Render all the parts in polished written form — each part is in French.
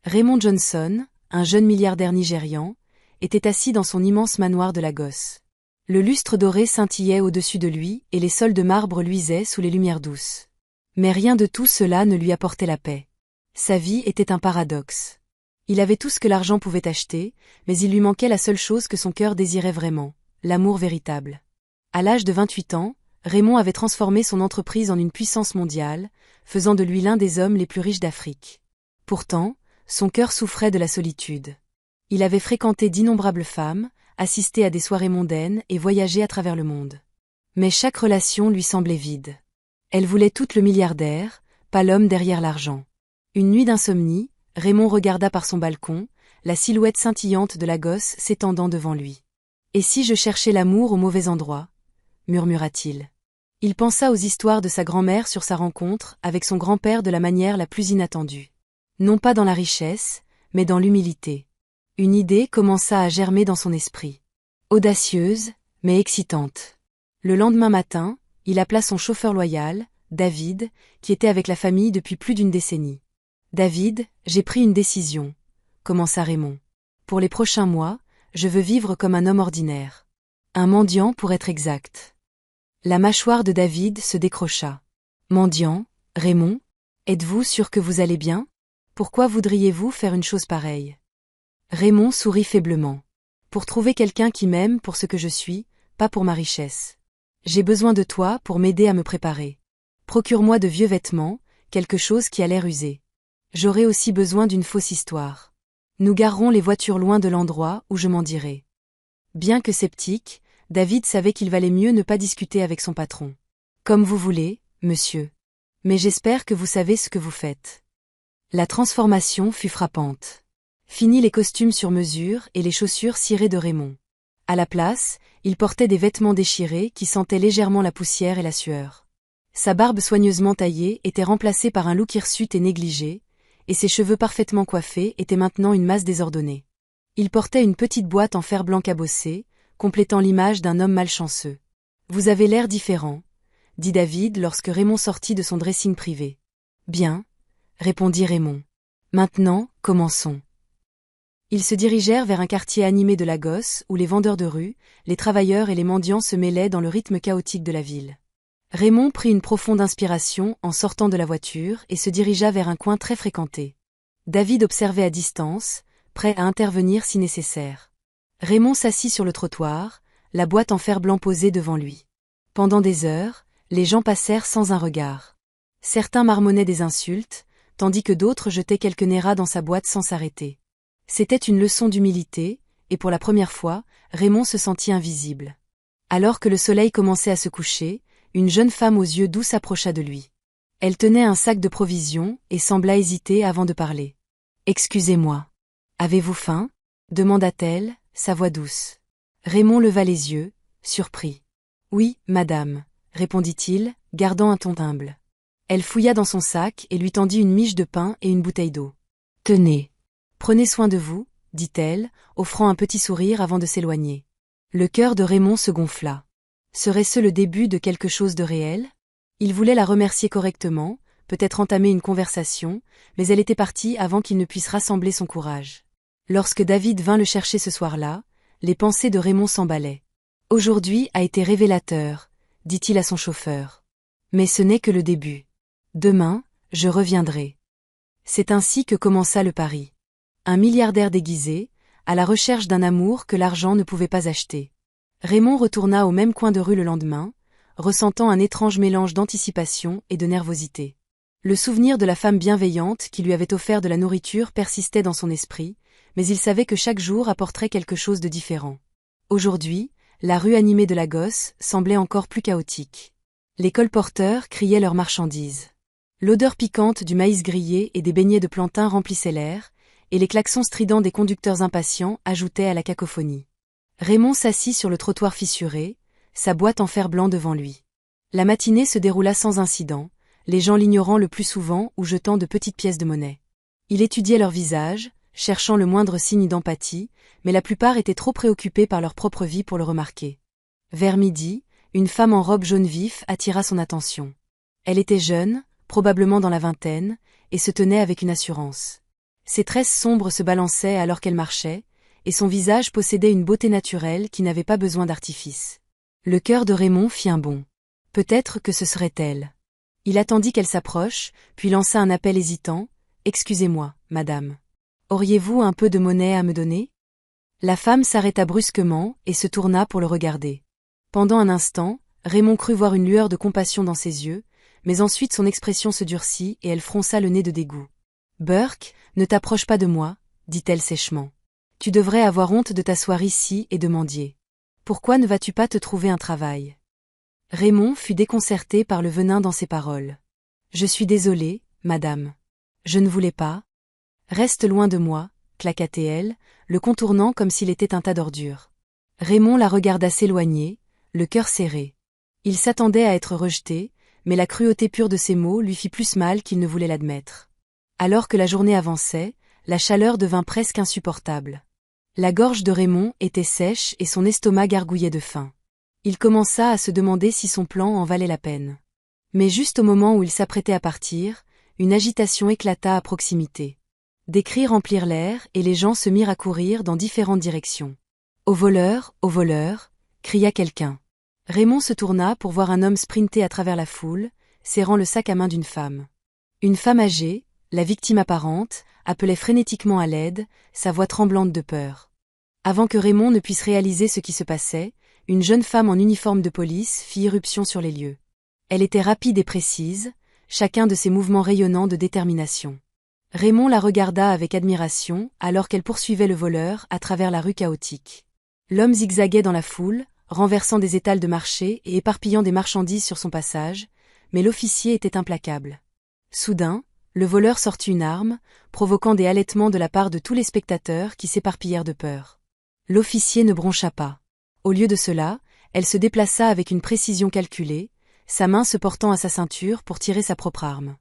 Raymond Johnson, un jeune milliardaire nigérian, était assis dans son immense manoir de Lagos. Le lustre doré scintillait au-dessus de lui et les sols de marbre luisaient sous les lumières douces. Mais rien de tout cela ne lui apportait la paix. Sa vie était un paradoxe. Il avait tout ce que l'argent pouvait acheter, mais il lui manquait la seule chose que son cœur désirait vraiment, l'amour véritable. À l'âge de 28 ans, Raymond avait transformé son entreprise en une puissance mondiale, faisant de lui l'un des hommes les plus riches d'Afrique. Pourtant, son cœur souffrait de la solitude. Il avait fréquenté d'innombrables femmes, assisté à des soirées mondaines et voyagé à travers le monde. Mais chaque relation lui semblait vide. Elle voulait toute le milliardaire, pas l'homme derrière l'argent. Une nuit d'insomnie, Raymond regarda par son balcon, la silhouette scintillante de Lagos s'étendant devant lui. « Et si je cherchais l'amour au mauvais endroit ?» murmura-t-il. Il pensa aux histoires de sa grand-mère sur sa rencontre avec son grand-père de la manière la plus inattendue. Non pas dans la richesse, mais dans l'humilité. Une idée commença à germer dans son esprit. Audacieuse, mais excitante. Le lendemain matin, il appela son chauffeur loyal, David, qui était avec la famille depuis plus d'une décennie. « David, j'ai pris une décision, » commença Raymond. « Pour les prochains mois, je veux vivre comme un homme ordinaire. Un mendiant pour être exact. » La mâchoire de David se décrocha. « Mendiant, Raymond? Êtes-vous sûr que vous allez bien? Pourquoi voudriez-vous faire une chose pareille ?» Raymond sourit faiblement. « Pour trouver quelqu'un qui m'aime pour ce que je suis, pas pour ma richesse. J'ai besoin de toi pour m'aider à me préparer. Procure-moi de vieux vêtements, quelque chose qui a l'air usé. J'aurai aussi besoin d'une fausse histoire. Nous garerons les voitures loin de l'endroit où je m'en dirai. » Bien que sceptique, David savait qu'il valait mieux ne pas discuter avec son patron. « Comme vous voulez, monsieur. Mais j'espère que vous savez ce que vous faites. » La transformation fut frappante. Fini les costumes sur mesure et les chaussures cirées de Raymond. À la place, il portait des vêtements déchirés qui sentaient légèrement la poussière et la sueur. Sa barbe soigneusement taillée était remplacée par un look hirsute et négligé, et ses cheveux parfaitement coiffés étaient maintenant une masse désordonnée. Il portait une petite boîte en fer blanc cabossée, complétant l'image d'un homme malchanceux. « Vous avez l'air différent, » dit David lorsque Raymond sortit de son dressing privé. « Bien, » répondit Raymond. « Maintenant, commençons. » Ils se dirigèrent vers un quartier animé de Lagos où les vendeurs de rue, les travailleurs et les mendiants se mêlaient dans le rythme chaotique de la ville. Raymond prit une profonde inspiration en sortant de la voiture et se dirigea vers un coin très fréquenté. David observait à distance, prêt à intervenir si nécessaire. Raymond s'assit sur le trottoir, la boîte en fer blanc posée devant lui. Pendant des heures, les gens passèrent sans un regard. Certains marmonnaient des insultes, tandis que d'autres jetaient quelques néras dans sa boîte sans s'arrêter. C'était une leçon d'humilité, et pour la première fois, Raymond se sentit invisible. Alors que le soleil commençait à se coucher, une jeune femme aux yeux doux s'approcha de lui. Elle tenait un sac de provisions et sembla hésiter avant de parler. « Excusez-moi. Avez-vous faim ?» demanda-t-elle, sa voix douce. Raymond leva les yeux, surpris. « Oui, madame, » répondit-il, gardant un ton humble. Elle fouilla dans son sac et lui tendit une miche de pain et une bouteille d'eau. « Tenez. Prenez soin de vous, » dit-elle, offrant un petit sourire avant de s'éloigner. Le cœur de Raymond se gonfla. Serait-ce le début de quelque chose de réel? Il voulait la remercier correctement, peut-être entamer une conversation, mais elle était partie avant qu'il ne puisse rassembler son courage. Lorsque David vint le chercher ce soir-là, les pensées de Raymond s'emballaient. « Aujourd'hui a été révélateur, » dit-il à son chauffeur. « Mais ce n'est que le début. Demain, je reviendrai. » C'est ainsi que commença le pari. Un milliardaire déguisé, à la recherche d'un amour que l'argent ne pouvait pas acheter. Raymond retourna au même coin de rue le lendemain, ressentant un étrange mélange d'anticipation et de nervosité. Le souvenir de la femme bienveillante qui lui avait offert de la nourriture persistait dans son esprit, mais il savait que chaque jour apporterait quelque chose de différent. Aujourd'hui, la rue animée de Lagos semblait encore plus chaotique. Les colporteurs criaient leurs marchandises. L'odeur piquante du maïs grillé et des beignets de plantain remplissait l'air, et les klaxons stridents des conducteurs impatients ajoutaient à la cacophonie. Raymond s'assit sur le trottoir fissuré, sa boîte en fer blanc devant lui. La matinée se déroula sans incident, les gens l'ignorant le plus souvent ou jetant de petites pièces de monnaie. Il étudiait leurs visages, cherchant le moindre signe d'empathie, mais la plupart étaient trop préoccupés par leur propre vie pour le remarquer. Vers midi, une femme en robe jaune vif attira son attention. Elle était jeune, probablement dans la vingtaine, et se tenait avec une assurance. Ses tresses sombres se balançaient alors qu'elle marchait, et son visage possédait une beauté naturelle qui n'avait pas besoin d'artifice. Le cœur de Raymond fit un bond. Peut-être que ce serait elle. Il attendit qu'elle s'approche, puis lança un appel hésitant. « Excusez-moi, madame. Auriez-vous un peu de monnaie à me donner ?» La femme s'arrêta brusquement et se tourna pour le regarder. Pendant un instant, Raymond crut voir une lueur de compassion dans ses yeux, mais ensuite son expression se durcit et elle fronça le nez de dégoût. « Burke, ne t'approche pas de moi, » dit-elle sèchement. « Tu devrais avoir honte de t'asseoir ici et de mendier. Pourquoi ne vas-tu pas te trouver un travail ?» Raymond fut déconcerté par le venin dans ses paroles. « Je suis désolé, madame. Je ne voulais pas. »« Reste loin de moi, » claqua-t-elle, le contournant comme s'il était un tas d'ordures. Raymond la regarda s'éloigner, le cœur serré. Il s'attendait à être rejeté, mais la cruauté pure de ses mots lui fit plus mal qu'il ne voulait l'admettre. Alors que la journée avançait, la chaleur devint presque insupportable. La gorge de Raymond était sèche et son estomac gargouillait de faim. Il commença à se demander si son plan en valait la peine. Mais juste au moment où il s'apprêtait à partir, une agitation éclata à proximité. Des cris remplirent l'air et les gens se mirent à courir dans différentes directions. « Au voleur !» cria quelqu'un. Raymond se tourna pour voir un homme sprinter à travers la foule, serrant le sac à main d'une femme. Une femme âgée, la victime apparente, appelait frénétiquement à l'aide, sa voix tremblante de peur. Avant que Raymond ne puisse réaliser ce qui se passait, une jeune femme en uniforme de police fit irruption sur les lieux. Elle était rapide et précise, chacun de ses mouvements rayonnant de détermination. Raymond la regarda avec admiration alors qu'elle poursuivait le voleur à travers la rue chaotique. L'homme zigzaguait dans la foule, renversant des étals de marché et éparpillant des marchandises sur son passage, mais l'officier était implacable. Soudain, le voleur sortit une arme, provoquant des halètements de la part de tous les spectateurs qui s'éparpillèrent de peur. L'officier ne broncha pas. Au lieu de cela, elle se déplaça avec une précision calculée, sa main se portant à sa ceinture pour tirer sa propre arme.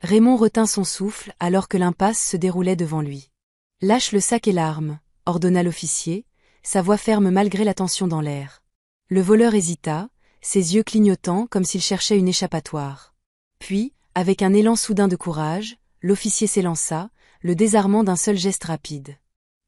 Raymond retint son souffle alors que l'impasse se déroulait devant lui. « Lâche le sac et l'arme », ordonna l'officier, sa voix ferme malgré la tension dans l'air. Le voleur hésita, ses yeux clignotants comme s'il cherchait une échappatoire. Puis, avec un élan soudain de courage, l'officier s'élança, le désarmant d'un seul geste rapide.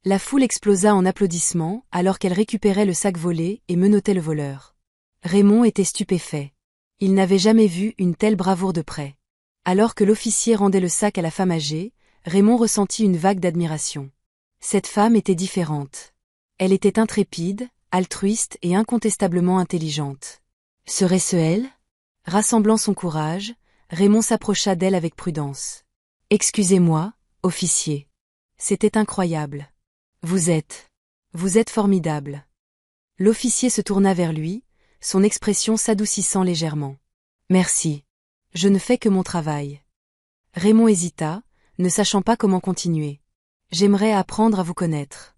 La foule explosa en applaudissements alors qu'elle récupérait le sac volé et menottait le voleur. Raymond était stupéfait. Il n'avait jamais vu une telle bravoure de près. Alors que l'officier rendait le sac à la femme âgée, Raymond ressentit une vague d'admiration. Cette femme était différente. Elle était intrépide, altruiste et incontestablement intelligente. Serait-ce elle ? Rassemblant son courage, Raymond s'approcha d'elle avec prudence. « Excusez-moi, officier. C'était incroyable. Vous êtes formidable. » L'officier se tourna vers lui, son expression s'adoucissant légèrement. « Merci. Je ne fais que mon travail. » Raymond hésita, ne sachant pas comment continuer. « J'aimerais apprendre à vous connaître.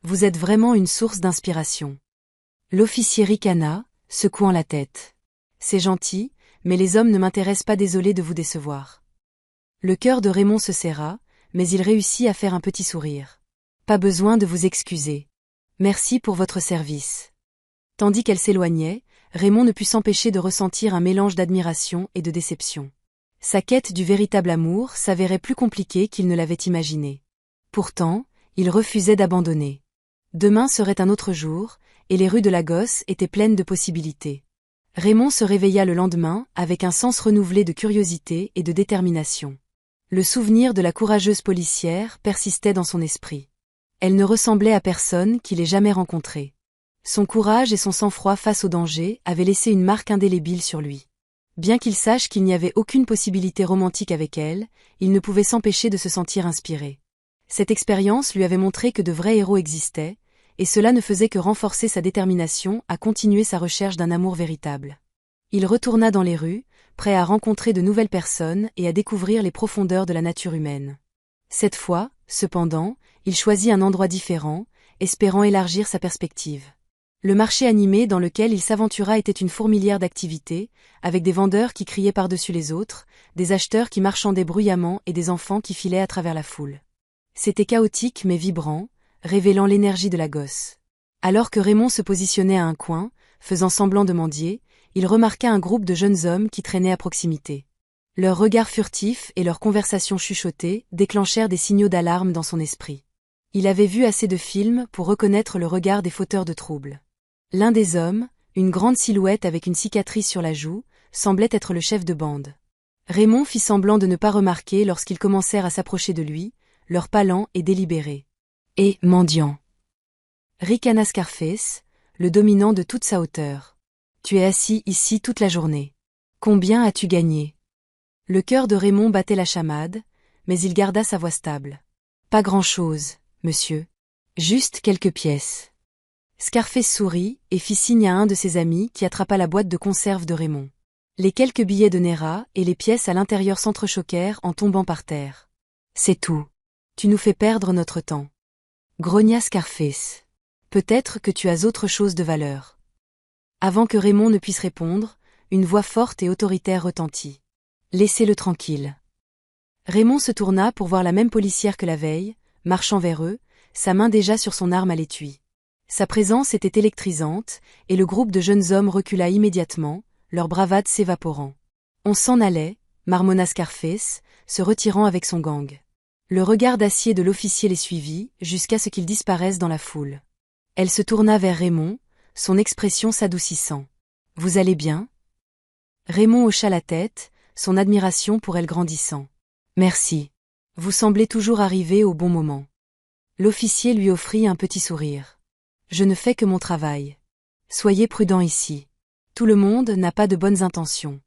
Vous êtes vraiment une source d'inspiration. » L'officier ricana, secouant la tête. « C'est gentil, mais les hommes ne m'intéressent pas, désolé de vous décevoir. » Le cœur de Raymond se serra, mais il réussit à faire un petit sourire. « Pas besoin de vous excuser. Merci pour votre service. » Tandis qu'elle s'éloignait, Raymond ne put s'empêcher de ressentir un mélange d'admiration et de déception. Sa quête du véritable amour s'avérait plus compliquée qu'il ne l'avait imaginé. Pourtant, il refusait d'abandonner. Demain serait un autre jour, et les rues de Lagos étaient pleines de possibilités. Raymond se réveilla le lendemain avec un sens renouvelé de curiosité et de détermination. Le souvenir de la courageuse policière persistait dans son esprit. Elle ne ressemblait à personne qu'il ait jamais rencontré. Son courage et son sang-froid face au danger avaient laissé une marque indélébile sur lui. Bien qu'il sache qu'il n'y avait aucune possibilité romantique avec elle, il ne pouvait s'empêcher de se sentir inspiré. Cette expérience lui avait montré que de vrais héros existaient, et cela ne faisait que renforcer sa détermination à continuer sa recherche d'un amour véritable. Il retourna dans les rues, prêt à rencontrer de nouvelles personnes et à découvrir les profondeurs de la nature humaine. Cette fois, cependant, il choisit un endroit différent, espérant élargir sa perspective. Le marché animé dans lequel il s'aventura était une fourmilière d'activités, avec des vendeurs qui criaient par-dessus les autres, des acheteurs qui marchandaient bruyamment et des enfants qui filaient à travers la foule. C'était chaotique mais vibrant, révélant l'énergie de Lagos. Alors que Raymond se positionnait à un coin, faisant semblant de mendier, il remarqua un groupe de jeunes hommes qui traînaient à proximité. Leurs regards furtifs et leurs conversations chuchotées déclenchèrent des signaux d'alarme dans son esprit. Il avait vu assez de films pour reconnaître le regard des fauteurs de troubles. L'un des hommes, une grande silhouette avec une cicatrice sur la joue, semblait être le chef de bande. Raymond fit semblant de ne pas remarquer lorsqu'ils commencèrent à s'approcher de lui, leur pas lent et délibéré. « Et, mendiant !» ricana Scarface, le dominant de toute sa hauteur. « Tu es assis ici toute la journée. Combien as-tu gagné ?» Le cœur de Raymond battait la chamade, mais il garda sa voix stable. « Pas grand-chose, monsieur. Juste quelques pièces. » Scarface sourit et fit signe à un de ses amis qui attrapa la boîte de conserve de Raymond. Les quelques billets de Néra et les pièces à l'intérieur s'entrechoquèrent en tombant par terre. « C'est tout. Tu nous fais perdre notre temps. » grogna Scarface. « Peut-être que tu as autre chose de valeur. » Avant que Raymond ne puisse répondre, une voix forte et autoritaire retentit. « Laissez-le tranquille. » Raymond se tourna pour voir la même policière que la veille, marchant vers eux, sa main déjà sur son arme à l'étui. Sa présence était électrisante, et le groupe de jeunes hommes recula immédiatement, leur bravade s'évaporant. « On s'en allait » marmonna Scarface, se retirant avec son gang. Le regard d'acier de l'officier les suivit, jusqu'à ce qu'ils disparaissent dans la foule. Elle se tourna vers Raymond, son expression s'adoucissant. « Vous allez bien ?» Raymond hocha la tête, son admiration pour elle grandissant. « Merci. Vous semblez toujours arriver au bon moment. » L'officier lui offrit un petit sourire. « Je ne fais que mon travail. Soyez prudent ici. Tout le monde n'a pas de bonnes intentions. »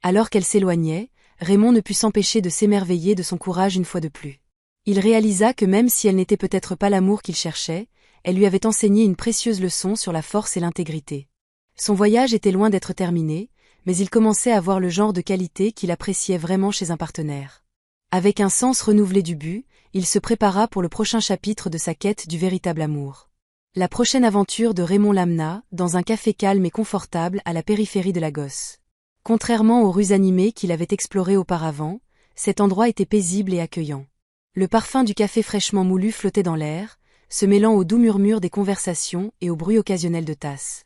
Alors qu'elle s'éloignait, Raymond ne put s'empêcher de s'émerveiller de son courage une fois de plus. Il réalisa que même si elle n'était peut-être pas l'amour qu'il cherchait, elle lui avait enseigné une précieuse leçon sur la force et l'intégrité. Son voyage était loin d'être terminé, mais il commençait à voir le genre de qualité qu'il appréciait vraiment chez un partenaire. Avec un sens renouvelé du but, il se prépara pour le prochain chapitre de sa quête du véritable amour. La prochaine aventure de Raymond l'amena dans un café calme et confortable à la périphérie de Lagos. Contrairement aux rues animées qu'il avait explorées auparavant, cet endroit était paisible et accueillant. Le parfum du café fraîchement moulu flottait dans l'air, se mêlant au doux murmure des conversations et au bruit occasionnel de tasses.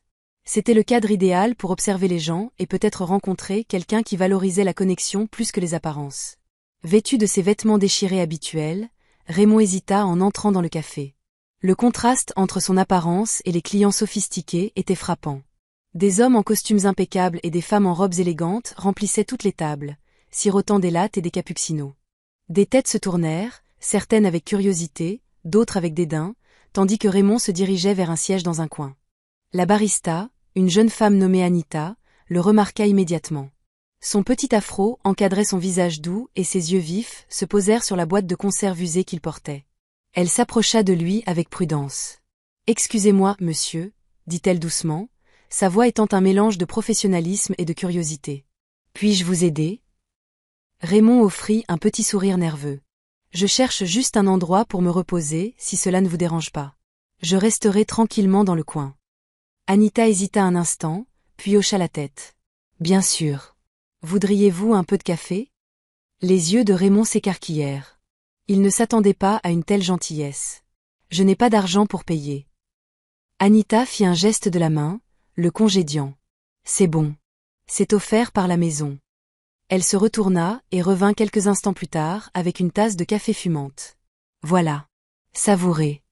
C'était le cadre idéal pour observer les gens et peut-être rencontrer quelqu'un qui valorisait la connexion plus que les apparences. Vêtu de ses vêtements déchirés habituels, Raymond hésita en entrant dans le café. Le contraste entre son apparence et les clients sophistiqués était frappant. Des hommes en costumes impeccables et des femmes en robes élégantes remplissaient toutes les tables, sirotant des lattes et des cappuccinos. Des têtes se tournèrent, certaines avec curiosité, d'autres avec dédain, tandis que Raymond se dirigeait vers un siège dans un coin. La barista, une jeune femme nommée Anita, le remarqua immédiatement. Son petit afro encadrait son visage doux et ses yeux vifs se posèrent sur la boîte de conserve usée qu'il portait. Elle s'approcha de lui avec prudence. « Excusez-moi, monsieur, » dit-elle doucement, sa voix étant un mélange de professionnalisme et de curiosité. « Puis-je vous aider ?» Raymond offrit un petit sourire nerveux. « Je cherche juste un endroit pour me reposer, si cela ne vous dérange pas. Je resterai tranquillement dans le coin. » Anita hésita un instant, puis hocha la tête. « Bien sûr. Voudriez-vous un peu de café ?» Les yeux de Raymond s'écarquillèrent. Il ne s'attendait pas à une telle gentillesse. « Je n'ai pas d'argent pour payer. » Anita fit un geste de la main, le congédiant. « C'est bon. C'est offert par la maison. » Elle se retourna et revint quelques instants plus tard avec une tasse de café fumante. « Voilà. Savourez. »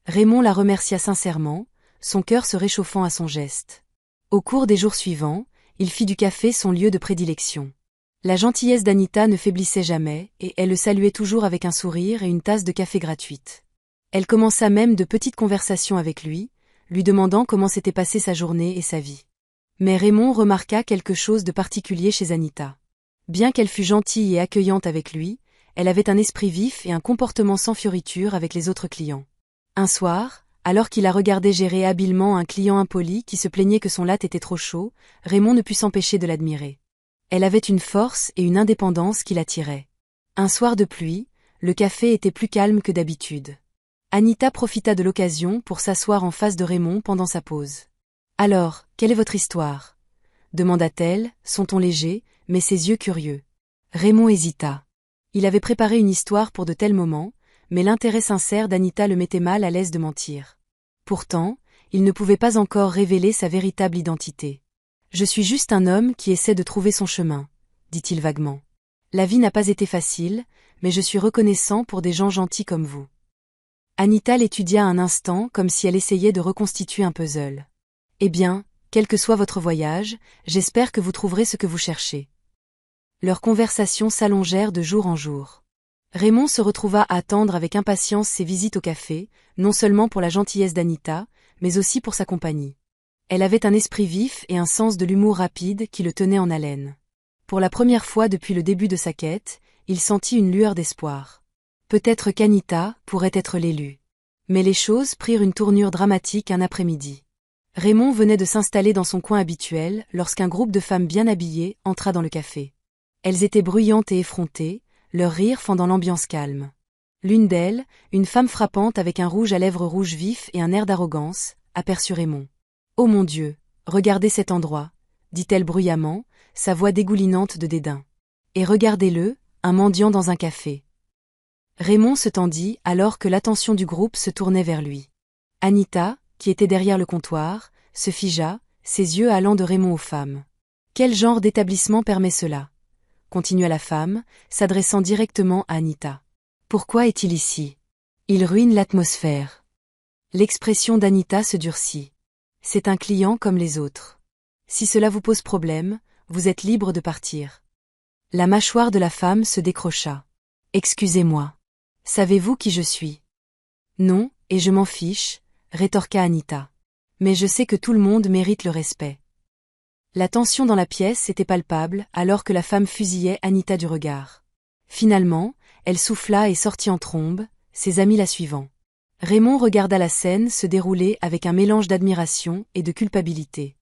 Raymond la remercia sincèrement, son cœur se réchauffant à son geste. Au cours des jours suivants, il fit du café son lieu de prédilection. La gentillesse d'Anita ne faiblissait jamais, et elle le saluait toujours avec un sourire et une tasse de café gratuite. Elle commença même de petites conversations avec lui, lui demandant comment s'était passée sa journée et sa vie. Mais Raymond remarqua quelque chose de particulier chez Anita. Bien qu'elle fût gentille et accueillante avec lui, elle avait un esprit vif et un comportement sans fioriture avec les autres clients. Un soir, alors qu'il la regardait gérer habilement un client impoli qui se plaignait que son latte était trop chaud, Raymond ne put s'empêcher de l'admirer. Elle avait une force et une indépendance qui l'attiraient. Un soir de pluie, le café était plus calme que d'habitude. Anita profita de l'occasion pour s'asseoir en face de Raymond pendant sa pause. « Alors, quelle est votre histoire ?» demanda-t-elle, son ton léger, mais ses yeux curieux. Raymond hésita. Il avait préparé une histoire pour de tels moments, mais l'intérêt sincère d'Anita le mettait mal à l'aise de mentir. Pourtant, il ne pouvait pas encore révéler sa véritable identité. « Je suis juste un homme qui essaie de trouver son chemin », dit-il vaguement. La vie n'a pas été facile, mais je suis reconnaissant pour des gens gentils comme vous. Anita l'étudia un instant comme si elle essayait de reconstituer un puzzle. Eh bien, quel que soit votre voyage, j'espère que vous trouverez ce que vous cherchez. Leurs conversations s'allongèrent de jour en jour. Raymond se retrouva à attendre avec impatience ses visites au café, non seulement pour la gentillesse d'Anita, mais aussi pour sa compagnie. Elle avait un esprit vif et un sens de l'humour rapide qui le tenait en haleine. Pour la première fois depuis le début de sa quête, il sentit une lueur d'espoir. Peut-être qu'Anita pourrait être l'élu. Mais les choses prirent une tournure dramatique un après-midi. Raymond venait de s'installer dans son coin habituel lorsqu'un groupe de femmes bien habillées entra dans le café. Elles étaient bruyantes et effrontées, leur rire fendant l'ambiance calme. L'une d'elles, une femme frappante avec un rouge à lèvres rouge vif et un air d'arrogance, aperçut Raymond. « Oh mon Dieu, regardez cet endroit », dit-elle bruyamment, sa voix dégoulinante de dédain. « Et regardez-le, un mendiant dans un café. » Raymond se tendit alors que l'attention du groupe se tournait vers lui. Anita, qui était derrière le comptoir, se figea, ses yeux allant de Raymond aux femmes. « Quel genre d'établissement permet cela ?» continua la femme, s'adressant directement à Anita. « Pourquoi est-il ici ? Il ruine l'atmosphère. » L'expression d'Anita se durcit. « C'est un client comme les autres. Si cela vous pose problème, vous êtes libre de partir. » La mâchoire de la femme se décrocha. « Excusez-moi. Savez-vous qui je suis ? » « Non, et je m'en fiche, » rétorqua Anita. « Mais je sais que tout le monde mérite le respect. » La tension dans la pièce était palpable alors que la femme fusillait Anita du regard. Finalement, elle souffla et sortit en trombe, ses amis la suivant. Raymond regarda la scène se dérouler avec un mélange d'admiration et de culpabilité.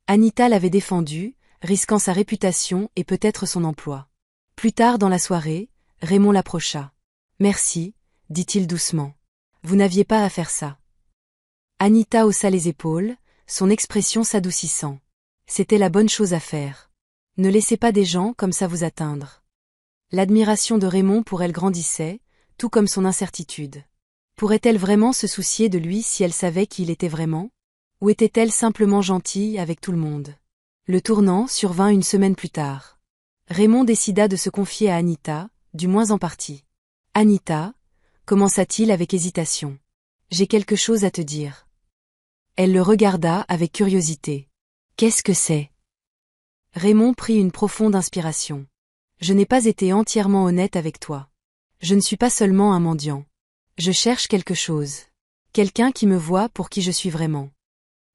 Anita l'avait défendu, risquant sa réputation et peut-être son emploi. Plus tard dans la soirée, Raymond l'approcha. « Merci, » dit-il doucement. « Vous n'aviez pas à faire ça. » Anita haussa les épaules, son expression s'adoucissant. C'était la bonne chose à faire. Ne laissez pas des gens comme ça vous atteindre. L'admiration de Raymond pour elle grandissait, tout comme son incertitude. Pourrait-elle vraiment se soucier de lui si elle savait qui il était vraiment ? Ou était-elle simplement gentille avec tout le monde ? Le tournant survint une semaine plus tard. Raymond décida de se confier à Anita, du moins en partie. « Anita » commença-t-il avec hésitation. « J'ai quelque chose à te dire. » Elle le regarda avec curiosité. « Qu'est-ce que c'est ?» Raymond prit une profonde inspiration. « Je n'ai pas été entièrement honnête avec toi. Je ne suis pas seulement un mendiant. Je cherche quelque chose. Quelqu'un qui me voit pour qui je suis vraiment. »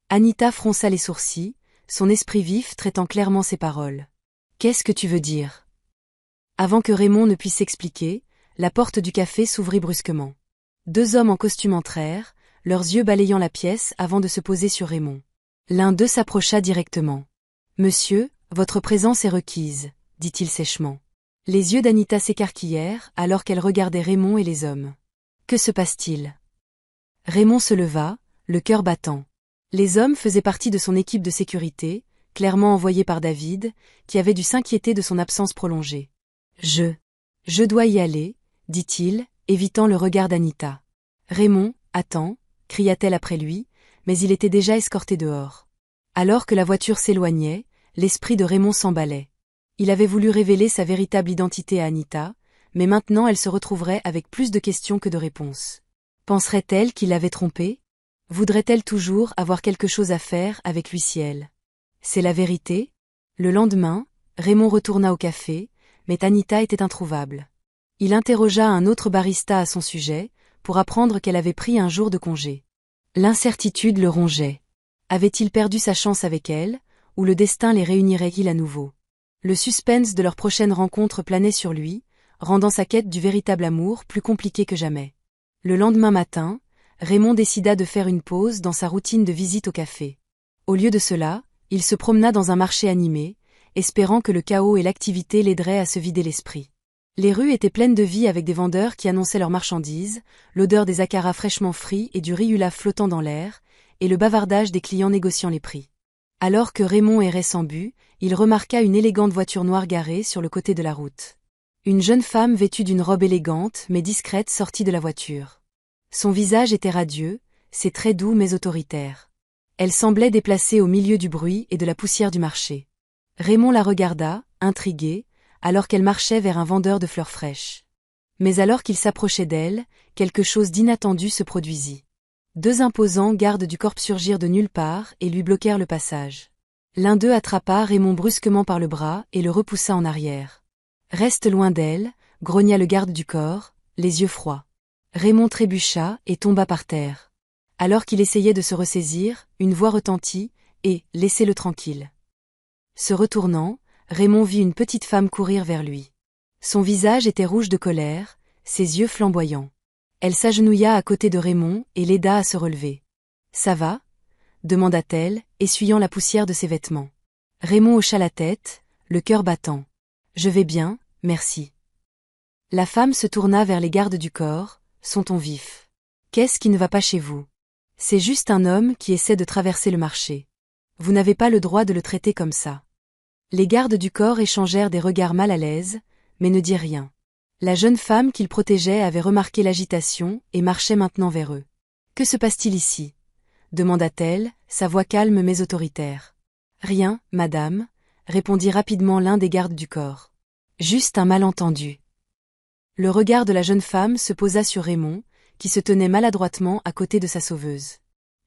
Anita fronça les sourcils, son esprit vif traitant clairement ses paroles. « Qu'est-ce que tu veux dire ?» Avant que Raymond ne puisse s'expliquer, la porte du café s'ouvrit brusquement. Deux hommes en costume entrèrent, leurs yeux balayant la pièce avant de se poser sur Raymond. L'un d'eux s'approcha directement. « Monsieur, votre présence est requise, » dit-il sèchement. Les yeux d'Anita s'écarquillèrent alors qu'elle regardait Raymond et les hommes. « Que se passe-t-il » Raymond se leva, le cœur battant. Les hommes faisaient partie de son équipe de sécurité, clairement envoyée par David, qui avait dû s'inquiéter de son absence prolongée. « Je dois y aller, » dit-il, évitant le regard d'Anita. « Raymond, attends, » cria-t-elle après lui, mais il était déjà escorté dehors. Alors que la voiture s'éloignait, l'esprit de Raymond s'emballait. Il avait voulu révéler sa véritable identité à Anita, mais maintenant elle se retrouverait avec plus de questions que de réponses. Penserait-elle qu'il l'avait trompée ? Voudrait-elle toujours avoir quelque chose à faire avec lui si elle ? C'est la vérité ? Le lendemain, Raymond retourna au café, mais Anita était introuvable. Il interrogea un autre barista à son sujet, pour apprendre qu'elle avait pris un jour de congé. L'incertitude le rongeait. Avait-il perdu sa chance avec elle, ou le destin les réunirait-il à nouveau ? Le suspense de leur prochaine rencontre planait sur lui, rendant sa quête du véritable amour plus compliquée que jamais. Le lendemain matin, Raymond décida de faire une pause dans sa routine de visite au café. Au lieu de cela, il se promena dans un marché animé, espérant que le chaos et l'activité l'aideraient à se vider l'esprit. Les rues étaient pleines de vie avec des vendeurs qui annonçaient leurs marchandises, l'odeur des akaras fraîchement frits et du riz flottant dans l'air, et le bavardage des clients négociant les prix. Alors que Raymond errait sans but, il remarqua une élégante voiture noire garée sur le côté de la route. Une jeune femme vêtue d'une robe élégante mais discrète sortit de la voiture. Son visage était radieux, ses traits doux mais autoritaires. Elle semblait déplacée au milieu du bruit et de la poussière du marché. Raymond la regarda, intrigué, alors qu'elle marchait vers un vendeur de fleurs fraîches. Mais alors qu'il s'approchait d'elle, quelque chose d'inattendu se produisit. Deux imposants gardes du corps surgirent de nulle part et lui bloquèrent le passage. L'un d'eux attrapa Raymond brusquement par le bras et le repoussa en arrière. « Reste loin d'elle », grogna le garde du corps, les yeux froids. Raymond trébucha et tomba par terre. Alors qu'il essayait de se ressaisir, une voix retentit, et « Laissez-le tranquille ». Se retournant, Raymond vit une petite femme courir vers lui. Son visage était rouge de colère, ses yeux flamboyants. Elle s'agenouilla à côté de Raymond et l'aida à se relever. « Ça va ?» demanda-t-elle, essuyant la poussière de ses vêtements. Raymond hocha la tête, le cœur battant. « Je vais bien, merci. » La femme se tourna vers les gardes du corps, son ton vif. « Qu'est-ce qui ne va pas chez vous ? C'est juste un homme qui essaie de traverser le marché. Vous n'avez pas le droit de le traiter comme ça. » Les gardes du corps échangèrent des regards mal à l'aise, mais ne dirent rien. La jeune femme qu'ils protégeaient avait remarqué l'agitation et marchait maintenant vers eux. « Que se passe-t-il ici ? » demanda-t-elle, sa voix calme mais autoritaire. « Rien, madame, » répondit rapidement l'un des gardes du corps. « Juste un malentendu. » Le regard de la jeune femme se posa sur Raymond, qui se tenait maladroitement à côté de sa sauveuse.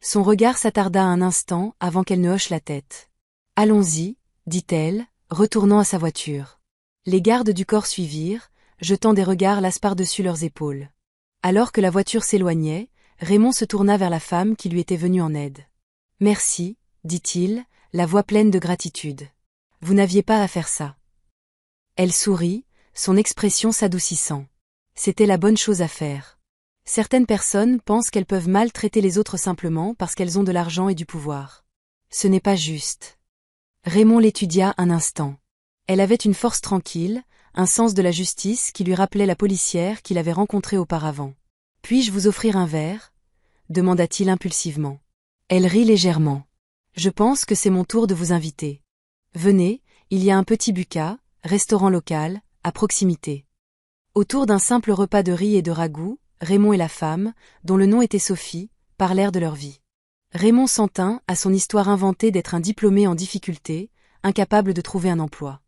Son regard s'attarda un instant avant qu'elle ne hoche la tête. « Allons-y, » dit-elle, retournant à sa voiture. Les gardes du corps suivirent, jetant des regards las par-dessus leurs épaules. Alors que la voiture s'éloignait, Raymond se tourna vers la femme qui lui était venue en aide. « Merci, » dit-il, la voix pleine de gratitude. « Vous n'aviez pas à faire ça. » Elle sourit, son expression s'adoucissant. C'était la bonne chose à faire. Certaines personnes pensent qu'elles peuvent mal traiter les autres simplement parce qu'elles ont de l'argent et du pouvoir. Ce n'est pas juste. Raymond l'étudia un instant. Elle avait une force tranquille, un sens de la justice qui lui rappelait la policière qu'il avait rencontrée auparavant. « Puis-je vous offrir un verre ?» demanda-t-il impulsivement. Elle rit légèrement. « Je pense que c'est mon tour de vous inviter. Venez, il y a un petit Buka, restaurant local, à proximité. » Autour d'un simple repas de riz et de ragoût, Raymond et la femme, dont le nom était Sophie, parlèrent de leur vie. Raymond s'en tint à son histoire inventée d'être un diplômé en difficulté, incapable de trouver un emploi.